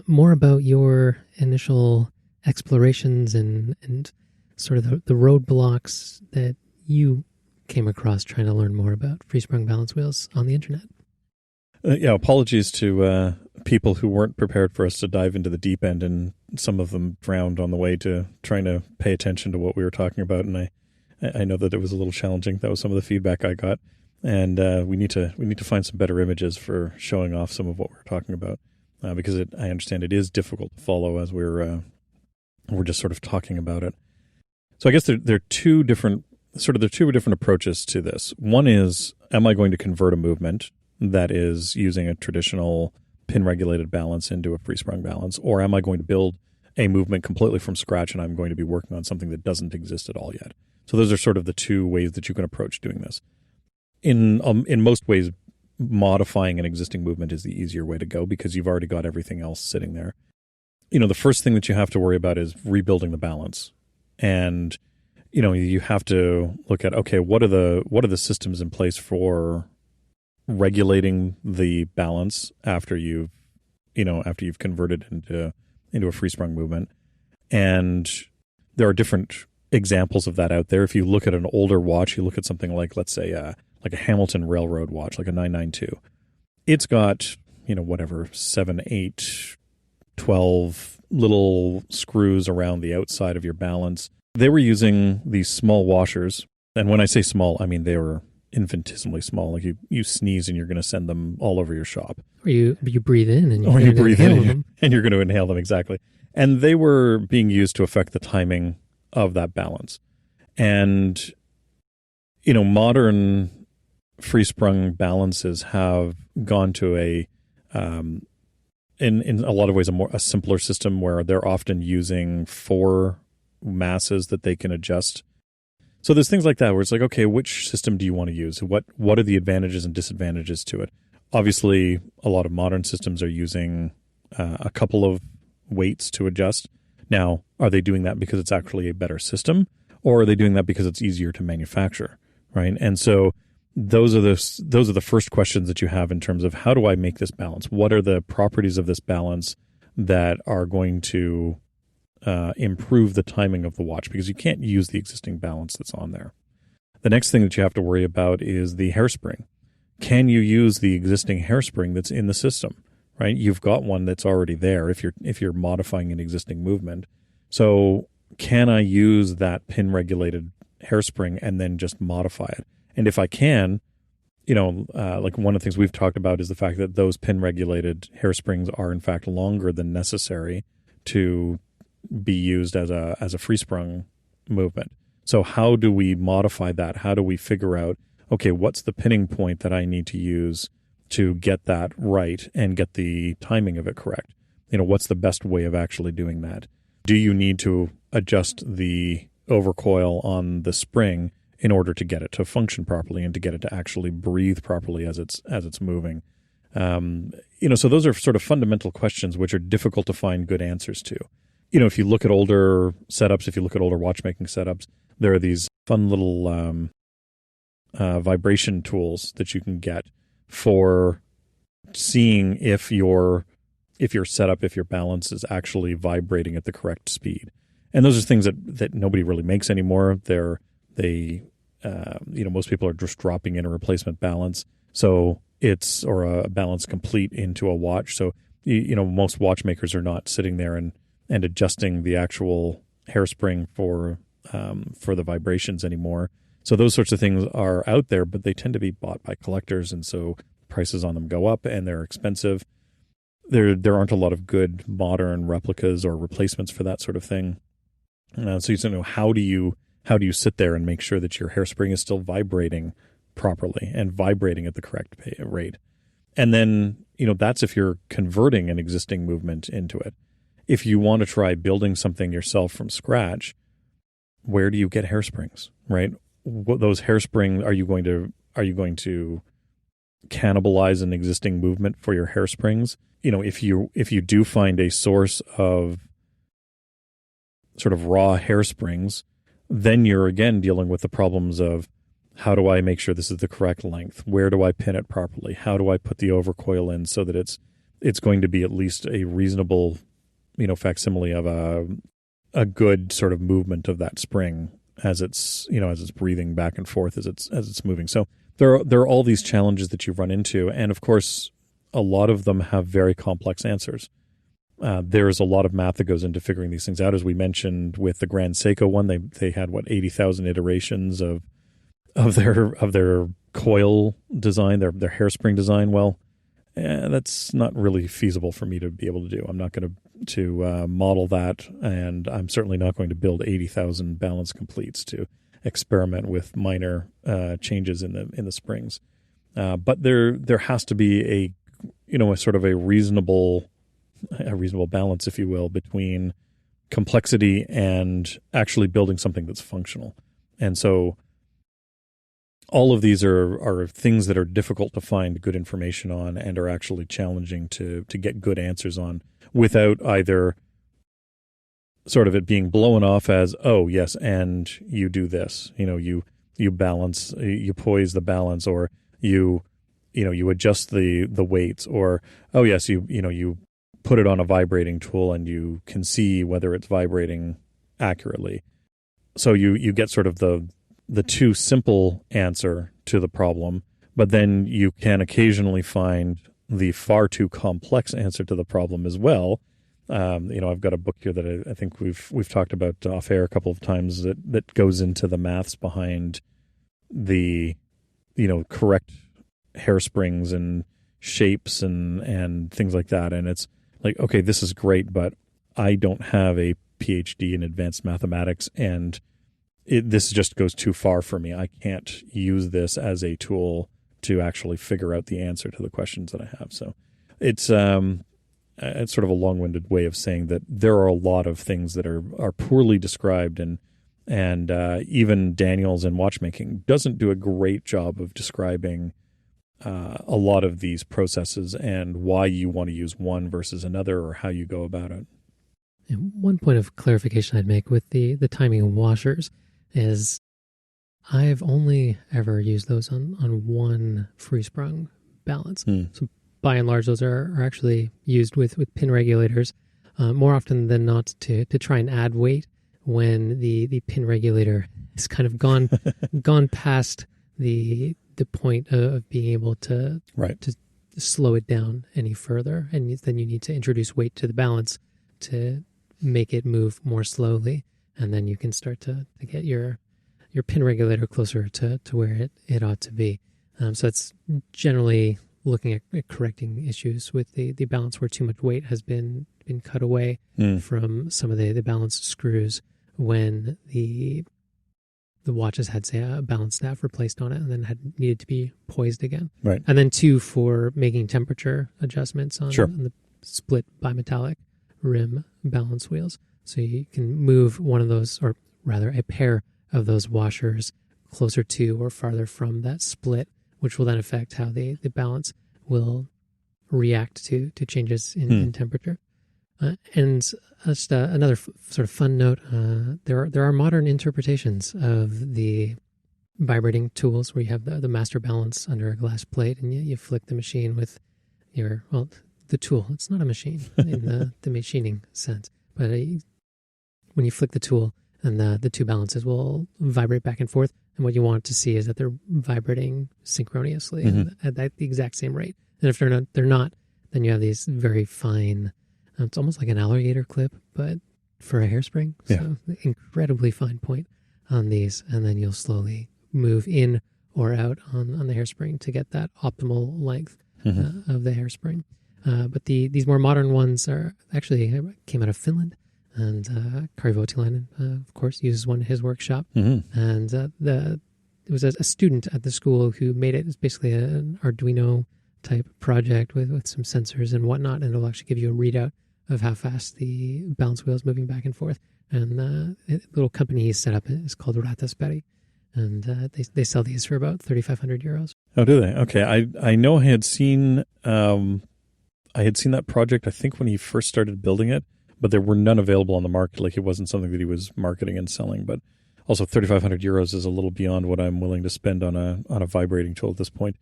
more about your initial explorations and sort of the roadblocks that you came across trying to learn more about free-sprung balance wheels on the internet. Apologies to people who weren't prepared for us to dive into the deep end, and some of them drowned on the way to trying to pay attention to what we were talking about. And I know that it was a little challenging. That was some of the feedback I got. And we need to find some better images for showing off some of what we're talking about, because I understand it is difficult to follow as we're just sort of talking about it. So I guess there are two different approaches to this. One is, am I going to convert a movement that is using a traditional pin regulated balance into a free-sprung balance, or am I going to build a movement completely from scratch and I'm going to be working on something that doesn't exist at all yet? So those are sort of the two ways that you can approach doing this. In most ways, modifying an existing movement is the easier way to go, because you've already got everything else sitting there. The first thing that you have to worry about is rebuilding the balance. And, you have to look at, okay, what are the systems in place for regulating the balance after you've converted into a free-sprung movement. And there are different examples of that out there. If you look at an older watch, you look at something like, let's say, like a Hamilton Railroad watch, like a 992. It's got, 7, 8, 12 little screws around the outside of your balance. They were using these small washers. And when I say small, I mean they were infinitesimally small. Like you sneeze and you're going to send them all over your shop. Or you breathe in and you're going to inhale them. And you're going to inhale them, exactly. And they were being used to affect the timing of that balance. And, modern free-sprung balances have gone to in a lot of ways, a simpler system, where they're often using 4 masses that they can adjust. So there's things like that where it's like, okay, which system do you want to use? What are the advantages and disadvantages to it? Obviously, a lot of modern systems are using a couple of weights to adjust. Now, are they doing that because it's actually a better system, or are they doing that because it's easier to manufacture, right? And so those are the first questions that you have in terms of, how do I make this balance? What are the properties of this balance that are going to improve the timing of the watch? Because you can't use the existing balance that's on there. The next thing that you have to worry about is the hairspring. Can you use the existing hairspring that's in the system, right? You've got one that's already there if you're modifying an existing movement. So can I use that pin regulated hairspring and then just modify it? And if I can, like one of the things we've talked about is the fact that those pin regulated hairsprings are in fact longer than necessary to be used as a free-sprung movement. So how do we modify that? How do we figure out, okay, what's the pinning point that I need to use to get that right and get the timing of it correct. What's the best way of actually doing that? Do you need to adjust the overcoil on the spring in order to get it to function properly and to get it to actually breathe properly as it's moving? So those are sort of fundamental questions which are difficult to find good answers to. If you look at older setups, if you look at older watchmaking setups, there are these fun little vibration tools that you can get for seeing if your setup, if your balance is actually vibrating at the correct speed. And those are things that nobody really makes anymore. Most people are just dropping in a replacement balance. So or a balance complete into a watch. So, most watchmakers are not sitting there and adjusting the actual hairspring for the vibrations anymore. So those sorts of things are out there, but they tend to be bought by collectors. And so prices on them go up and they're expensive. There aren't a lot of good modern replicas or replacements for that sort of thing. So you know, how do you sit there and make sure that your hairspring is still vibrating properly and vibrating at the correct rate? And then, that's if you're converting an existing movement into it. If you want to try building something yourself from scratch, where do you get hairsprings, right? What those hairsprings are you going to cannibalize an existing movement for your hairsprings? If you do find a source of sort of raw hairsprings, then you're again dealing with the problems of, how do I make sure this is the correct length? Where do I pin it properly? How do I put the overcoil in so that it's going to be at least a reasonable, facsimile of a good sort of movement of that spring as it's breathing back and forth as it's moving. So there are all these challenges that you run into, and of course, a lot of them have very complex answers. There's a lot of math that goes into figuring these things out. As we mentioned with the Grand Seiko one, they had 80,000 iterations of their coil design, their hairspring design. Well, that's not really feasible for me to be able to do. I'm not going to model that, and I'm certainly not going to build 80,000 balance completes to experiment with minor changes in the springs. But there has to be a sort of a reasonable balance, if you will, between complexity and actually building something that's functional. And so all of these are things that are difficult to find good information on and are actually challenging to get good answers on without either sort of it being blown off as, oh, yes, and you do this. You balance, you poise the balance, or you adjust the weights, or, oh, yes, you put it on a vibrating tool and you can see whether it's vibrating accurately. So you get sort of the too simple answer to the problem, but then you can occasionally find the far too complex answer to the problem as well. I've got a book here that I think we've talked about off air a couple of times that goes into the maths behind the correct hairsprings and shapes and things like that. And it's like, okay, this is great, but I don't have a PhD in advanced mathematics, and this just goes too far for me. I can't use this as a tool to actually figure out the answer to the questions that I have. So it's sort of a long-winded way of saying that there are a lot of things that are poorly described, and even Daniels in watchmaking doesn't do a great job of describing a lot of these processes and why you want to use one versus another or how you go about it. And one point of clarification I'd make with the timing of washers is I've only ever used those on one free-sprung balance. So by and large, those are actually used with pin regulators more often than not to try and add weight when the pin regulator has kind of gone past the point of being able to slow it down any further, and then you need to introduce weight to the balance to make it move more slowly, and then you can start to get your pin regulator closer to where it ought to be. So it's generally looking at correcting issues with the balance where too much weight has been cut away from some of the balance screws when the watches had, say, a balance staff replaced on it and then had needed to be poised again. Right. And then 2 for making temperature adjustments on, Sure. on the split bimetallic rim balance wheels. So you can move one of those, or rather a pair of those washers closer to or farther from that split, which will then affect how the balance will react to changes in temperature. And just another sort of fun note, there are modern interpretations of the vibrating tools where you have the master balance under a glass plate and you flick the machine with the tool. It's not a machine in the machining sense, but when you flick the tool and the 2 balances will vibrate back and forth, and what you want to see is that they're vibrating synchronously at the exact same rate. And if they're not, then you have these very fine, it's almost like an alligator clip, but for a hairspring. Yeah. So incredibly fine point on these, and then you'll slowly move in or out on the hairspring to get that optimal length of the hairspring. But these more modern ones are actually came out of Finland, and Kari Voutilainen, of course, uses one in his workshop. And it was a student at the school who made it. It's basically an Arduino type project with some sensors and whatnot, and it'll actually give you a readout of how fast the balance wheel is moving back and forth. And the little company he's set up is called Ratasperi, and they sell these for about 3,500 euros. Oh, do they? Okay, I know I had seen that project, I think, when he first started building it, but there were none available on the market. Like, it wasn't something that he was marketing and selling. But also 3,500 euros is a little beyond what I'm willing to spend on a vibrating tool at this point.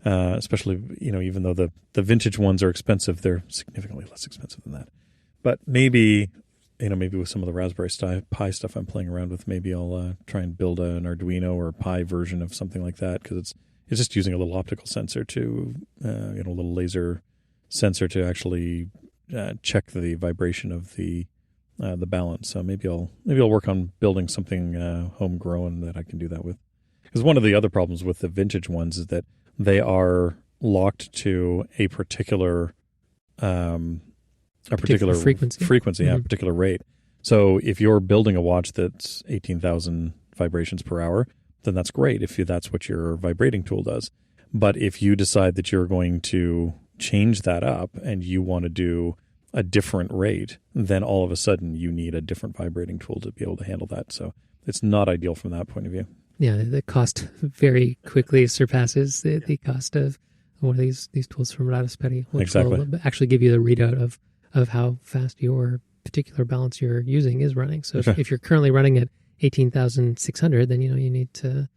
Especially, even though the vintage ones are expensive, they're significantly less expensive than that. But maybe with some of the Raspberry Pi stuff I'm playing around with, maybe I'll try and build an Arduino or Pi version of something like that, because it's just using a little optical sensor to, a little laser sensor to actually check the vibration of the balance. So maybe I'll work on building something homegrown that I can do that with. Because one of the other problems with the vintage ones is that they are locked to a particular frequency, a particular rate. So if you're building a watch that's 18,000 vibrations per hour, then that's great if that's what your vibrating tool does. But if you decide that you're going to change that up and you want to do a different rate, then all of a sudden you need a different vibrating tool to be able to handle that. So it's not ideal from that point of view. Yeah, the cost very quickly surpasses the cost of one of these tools from Ratasperi, which will actually give you the readout of how fast your particular balance you're using is running. So if you're currently running at 18,600, then you need to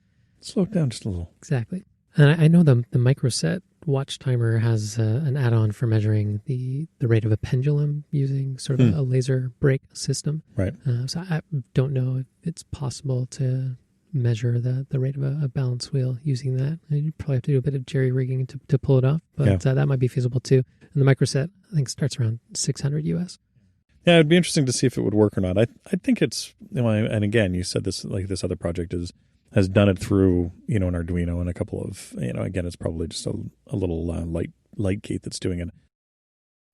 slow it down just a little. Exactly. And I know the Microset watch timer has an add-on for measuring the rate of a pendulum using sort of a laser brake system. Right. So I don't know if it's possible to measure the rate of a balance wheel using that. You probably have to do a bit of jerry-rigging to pull it off, but that might be feasible too. And the Microset, I think, starts around 600 US. Yeah, it'd be interesting to see if it would work or not. I think it's, and again, you said this, like this other project has done it through, an Arduino and a couple of, again, it's probably just a little light gate that's doing it.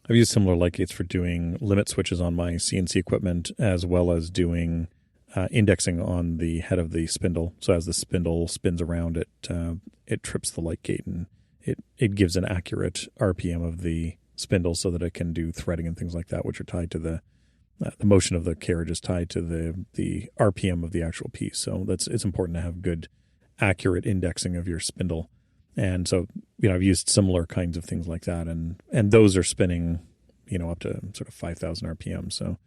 I've used similar light gates for doing limit switches on my CNC equipment, as well as doing indexing on the head of the spindle. So as the spindle spins around, it trips the light gate, and it gives an accurate RPM of the spindle so that it can do threading and things like that, which are tied to the motion of the carriage is tied to the RPM of the actual piece. So it's important to have good, accurate indexing of your spindle. And so, I've used similar kinds of things like that, and those are spinning, up to sort of 5,000 RPM. So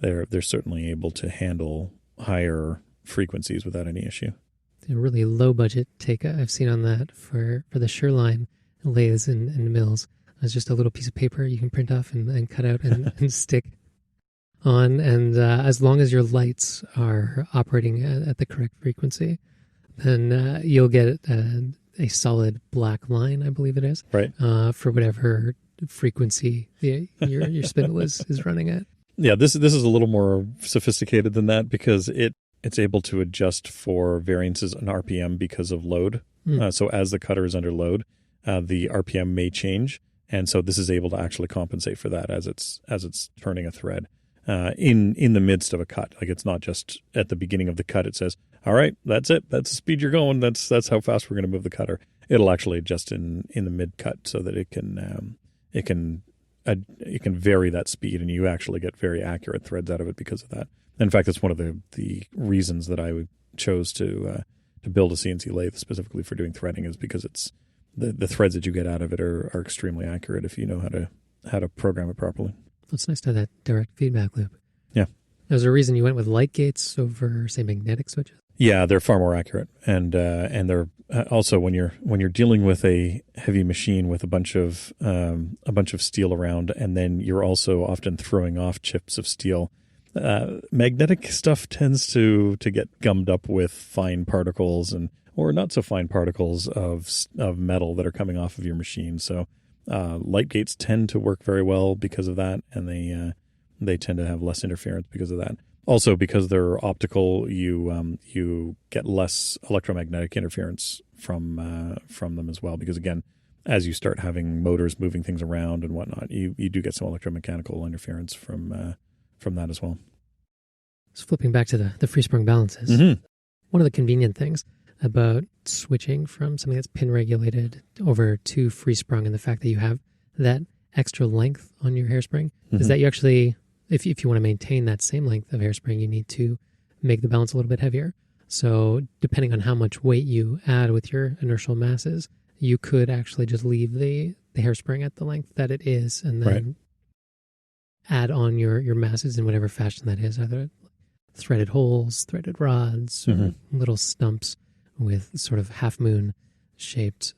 they're certainly able to handle higher frequencies without any issue. A really low budget take I've seen on that for the Sherline lathes and mills. It's just a little piece of paper you can print off and cut out and stick on. And as long as your lights are operating at the correct frequency, then you'll get a solid black line, I believe it is, right? For whatever frequency your spindle is running at. Yeah, this is a little more sophisticated than that, because it's able to adjust for variances in RPM because of load. So as the cutter is under load, the RPM may change. And so this is able to actually compensate for that as it's turning a thread in the midst of a cut. Like, it's not just at the beginning of the cut. It says, all right, that's it. That's the speed you're going. That's how fast we're going to move the cutter. It'll actually adjust in the mid cut so that it can vary that speed, and you actually get very accurate threads out of it because of that. In fact, that's one of the reasons that I chose to build a CNC lathe specifically for doing threading, is because it's the threads that you get out of it are extremely accurate if you know how to program it properly. It's nice to have that direct feedback loop. Yeah. There's a reason you went with light gates over, say, magnetic switches? Yeah, they're far more accurate, and they're also when you're dealing with a heavy machine with a bunch of steel around, and then you're also often throwing off chips of steel. Magnetic stuff tends to get gummed up with fine particles or not so fine particles of metal that are coming off of your machine. So light gates tend to work very well because of that, and they tend to have less interference because of that. Also, because they're optical, you get less electromagnetic interference from them as well. Because again, as you start having motors moving things around and whatnot, you do get some electromechanical interference from that as well. So flipping back to the free-sprung balances, one of the convenient things about switching from something that's pin regulated over to free-sprung, and the fact that you have that extra length on your hairspring, is that you actually, if you want to maintain that same length of hairspring, you need to make the balance a little bit heavier. So depending on how much weight you add with your inertial masses, you could actually just leave the hairspring at the length that it is, and then add on your masses in whatever fashion that is, either threaded holes, threaded rods, or little stumps with sort of half-moon shaped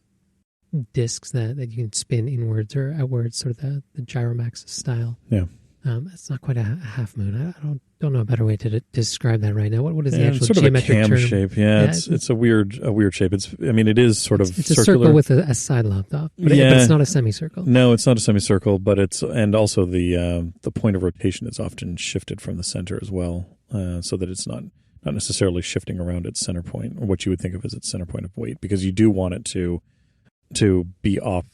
discs that you can spin inwards or outwards, sort of the Gyromax style. Yeah. It's not quite a half moon. I don't know a better way to describe that right now. What is the actual sort of geometric a cam term? shape? Yeah, it's a weird shape. It is sort of it's circular. a circle with a side lobbed off, but it's not a semicircle. No, it's not a semicircle, but and also the point of rotation is often shifted from the center as well, so that it's not necessarily shifting around its center point, or what you would think of as its center point of weight, because you do want it to be off.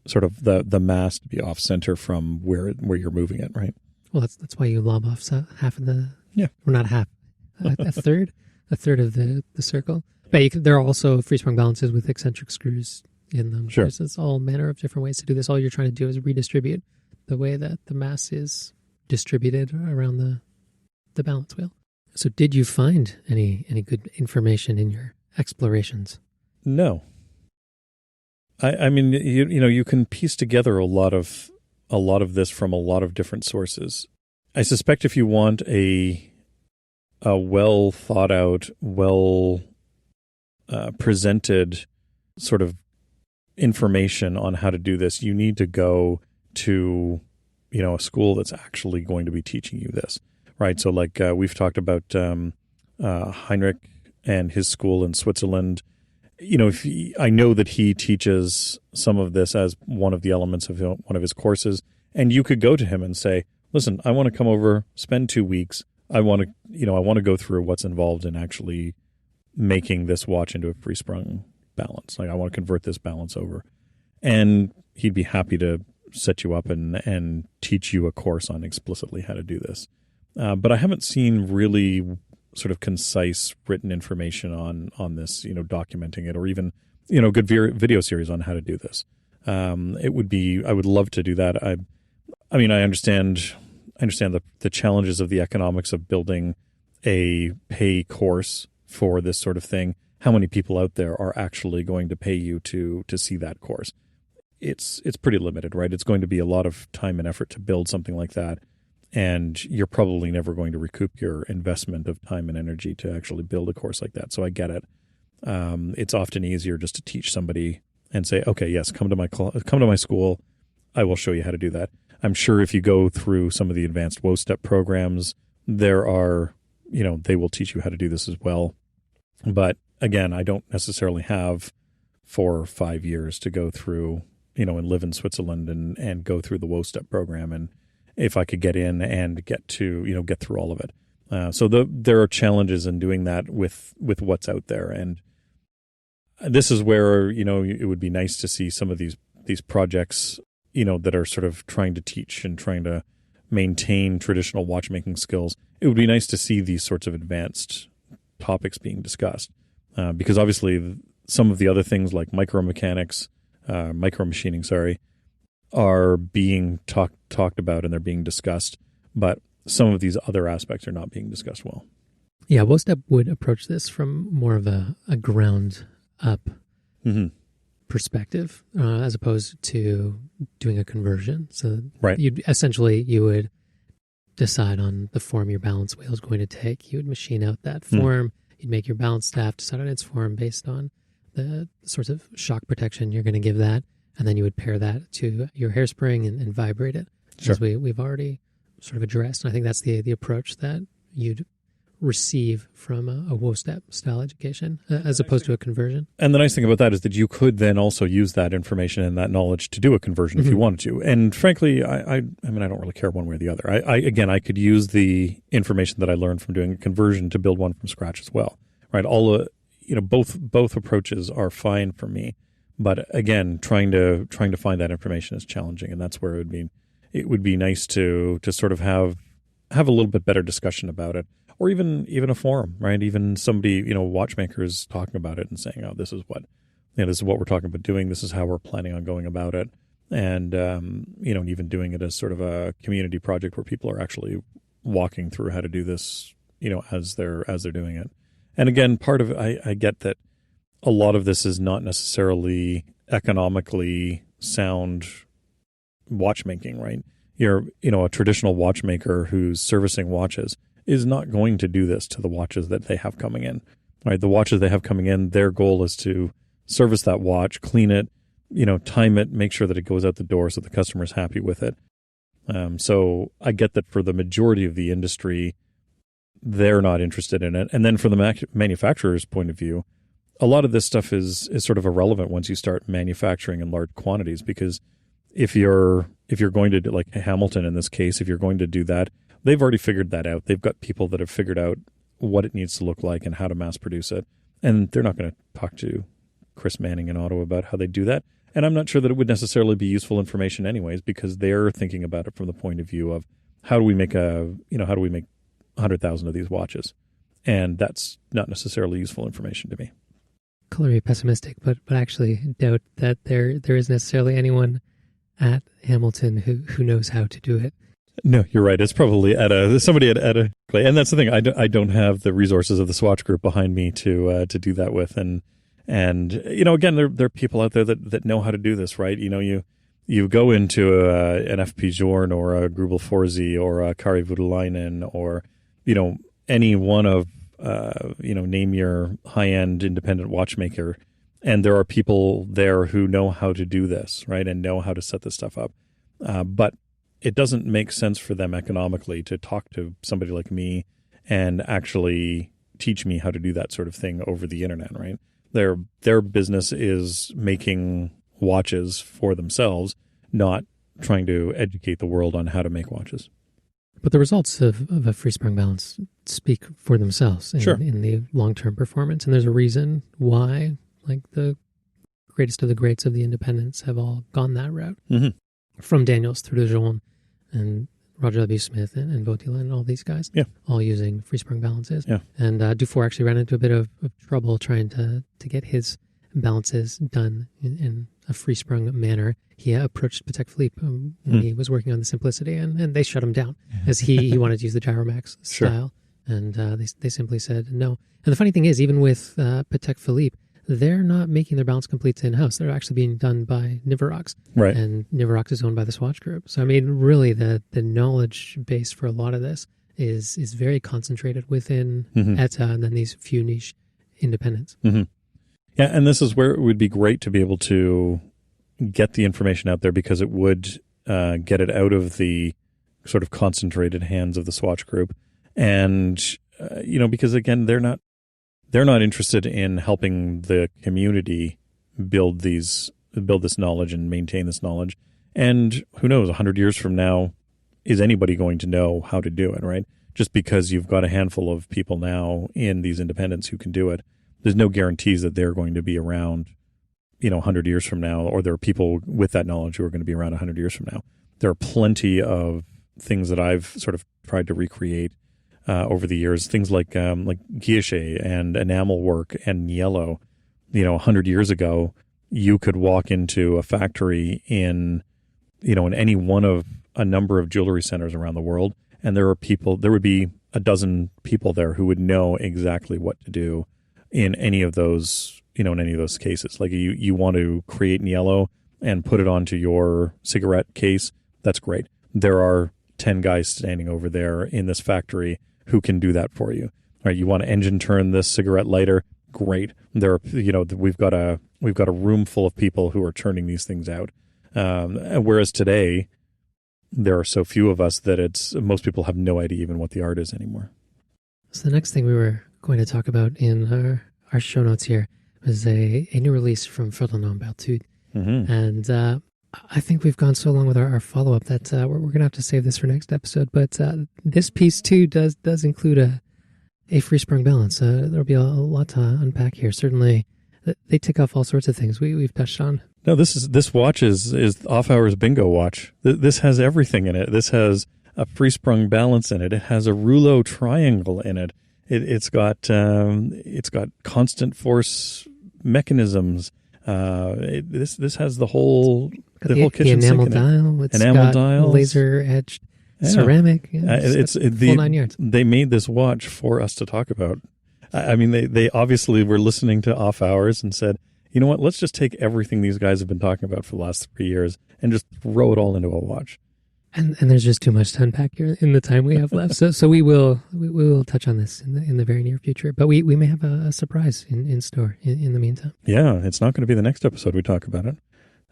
Sort of the mass to be off center from where you're moving it, right? Well, that's why you lob off half of the or not half, a third of the circle. But there are also free-sprung balances with eccentric screws in them. Sure, there's all manner of different ways to do this. All you're trying to do is redistribute the way that the mass is distributed around the balance wheel. So, did you find any good information in your explorations? No. I mean, you can piece together a lot of this from a lot of different sources. I suspect if you want a well thought out, presented sort of information on how to do this, you need to go to a school that's actually going to be teaching you this, right? So like we've talked about Heinrich and his school in Switzerland. I know that he teaches some of this as one of the elements of one of his courses, and you could go to him and say, "Listen, I want to come over, spend 2 weeks. I want to go through what's involved in actually making this watch into a free-sprung balance. Like, I want to convert this balance over," and he'd be happy to set you up and teach you a course on explicitly how to do this. But I haven't seen really sort of concise written information on this, documenting it, or even, good video series on how to do this. I would love to do that. I understand the challenges of the economics of building a pay course for this sort of thing. How many people out there are actually going to pay you to see that course? It's pretty limited, right? It's going to be a lot of time and effort to build something like that. And you're probably never going to recoup your investment of time and energy to actually build a course like that. So I get it. It's often easier just to teach somebody and say, "Okay, yes, come to my school. I will show you how to do that." I'm sure if you go through some of the advanced WO-step programs, there are, they will teach you how to do this as well. But again, I don't necessarily have 4 or 5 years to go through, and live in Switzerland and go through the WO-step program, and if I could get in and get through all of it. So there are challenges in doing that with what's out there. And this is where, it would be nice to see some of these projects, that are sort of trying to teach and trying to maintain traditional watchmaking skills. It would be nice to see these sorts of advanced topics being discussed. Because obviously some of the other things like micromachining, are being talked about and they're being discussed, but some of these other aspects are not being discussed well. Yeah, WOSTEP would approach this from more of a ground up perspective, as opposed to doing a conversion. So right. you would decide on the form your balance wheel is going to take. You would machine out that form. You'd make your balance staff decide on its form based on the sorts of shock protection you're going to give that. And then you would pair that to your hairspring and vibrate it, sure. as we've already sort of addressed. And I think that's the approach that you'd receive from a WOSTEP style education, as opposed to a conversion. And the nice thing about that is that you could then also use that information and that knowledge to do a conversion if you wanted to. And frankly, I mean, I don't really care one way or the other. I could use the information that I learned from doing a conversion to build one from scratch as well, right? Both approaches are fine for me. But again, trying to find that information is challenging, and that's where it would be nice to sort of have a little bit better discussion about it, or even a forum, right? Even somebody, watchmakers talking about it and saying, "Oh, this is what we're talking about doing. This is how we're planning on going about it," and even doing it as sort of a community project where people are actually walking through how to do this, as they're doing it. And again, part of it, I get that. A lot of this is not necessarily economically sound watchmaking, right? A traditional watchmaker who's servicing watches is not going to do this to the watches that they have coming in, right? The watches they have coming in, their goal is to service that watch, clean it, time it, make sure that it goes out the door so the customer is happy with it. So I get that for the majority of the industry, they're not interested in it. And then from the manufacturer's point of view, a lot of this stuff is sort of irrelevant once you start manufacturing in large quantities, because if you're going to do, like Hamilton in this case, if you're going to do that, they've already figured that out. They've got people that have figured out what it needs to look like and how to mass produce it. And they're not going to talk to Chris Manning in Ottawa about how they do that. And I'm not sure that it would necessarily be useful information anyways, because they're thinking about it from the point of view of how do we make 100,000 of these watches? And that's not necessarily useful information to me. Clearly pessimistic, but actually doubt that there is necessarily anyone at Hamilton who knows how to do it. No, you're right. It's probably somebody at a, and that's the thing. I don't have the resources of the Swatch Group behind me to do that with, and again, there are people out there that know how to do this, right? You go into an FP Journe or a Grubel Forzi or a Kari Voutilainen or any one of name your high-end independent watchmaker, and there are people there who know how to do this, right, and know how to set this stuff up. But it doesn't make sense for them economically to talk to somebody like me and actually teach me how to do that sort of thing over the internet, right? Their business is making watches for themselves, not trying to educate the world on how to make watches. But the results of a free-sprung balance speak for themselves in the long-term performance. And there's a reason why, like, the greatest of the greats of the independents have all gone that route. Mm-hmm. From Daniels through to Journe and Roger W. Smith and Voutilainen and all these guys, all using free-sprung balances. Yeah. And Dufour actually ran into a bit of trouble trying to get his balances done in a free-sprung manner. He approached Patek Philippe when he was working on the Simplicity, and they shut him down as he wanted to use the Gyromax style. And they simply said no. And the funny thing is, even with Patek Philippe, they're not making their balance completes in-house. They're actually being done by Niverox. Right. And Niverox is owned by the Swatch Group. So, I mean, really, the knowledge base for a lot of this is very concentrated within ETA and then these few niche independents. Mm-hmm. Yeah, and this is where it would be great to be able to get the information out there, because it would get it out of the sort of concentrated hands of the Swatch Group. And, because, again, they're not interested in helping the community build this knowledge and maintain this knowledge. And who knows, 100 years from now, is anybody going to know how to do it, right? Just because you've got a handful of people now in these independents who can do it, there's no guarantees that they're going to be around, 100 years from now, or there are people with that knowledge who are going to be around 100 years from now. There are plenty of things that I've sort of tried to recreate over the years. Things like guilloche and enamel work and yellow. 100 years ago, you could walk into a factory in any one of a number of jewelry centers around the world, and there would be a dozen people there who would know exactly what to do in any of those, cases. Like you want to create yellow and put it onto your cigarette case, that's great. There are 10 guys standing over there in this factory who can do that for you. All right, you want to engine turn this cigarette lighter, great. There are, we've got a room full of people who are turning these things out. Whereas today, there are so few of us that most people have no idea even what the art is anymore. So the next thing we were going to talk about in our show notes here was a new release from Ferdinand Berthoud. Mm-hmm. And I think we've gone so long with our follow-up that we're going to have to save this for next episode. But this piece, too, does include a free-sprung balance. There'll be a lot to unpack here. Certainly, they tick off all sorts of things we've touched on. No, this watch is Off Hours Bingo watch. This has everything in it. This has a free-sprung balance in it. It has a rouleau triangle in it. It's got constant force mechanisms. This has the whole kitchen enamel sink dial. It's enamel got dials, laser etched ceramic. It's full 9 yards. They made this watch for us to talk about. I mean, they obviously were listening to Off Hours and said, you know what? Let's just take everything these guys have been talking about for the last 3 years and just throw it all into a watch. And there's just too much to unpack here in the time we have left. So we will touch on this in the very near future. But we may have a surprise in store in the meantime. Yeah, it's not going to be the next episode we talk about it.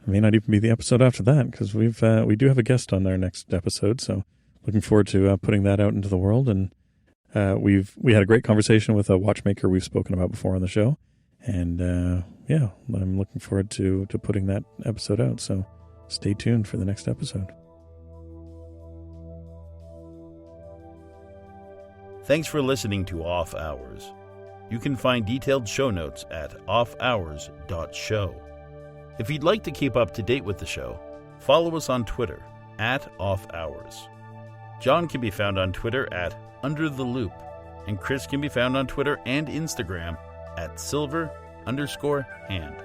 It may not even be the episode after that, because we do have a guest on our next episode. So looking forward to putting that out into the world. And we had a great conversation with a watchmaker we've spoken about before on the show. And I'm looking forward to putting that episode out. So stay tuned for the next episode. Thanks for listening to Off Hours. You can find detailed show notes at offhours.show. If you'd like to keep up to date with the show, follow us on Twitter @offhours. John can be found on Twitter @UnderTheLoop, and Chris can be found on Twitter and Instagram @silver_hand.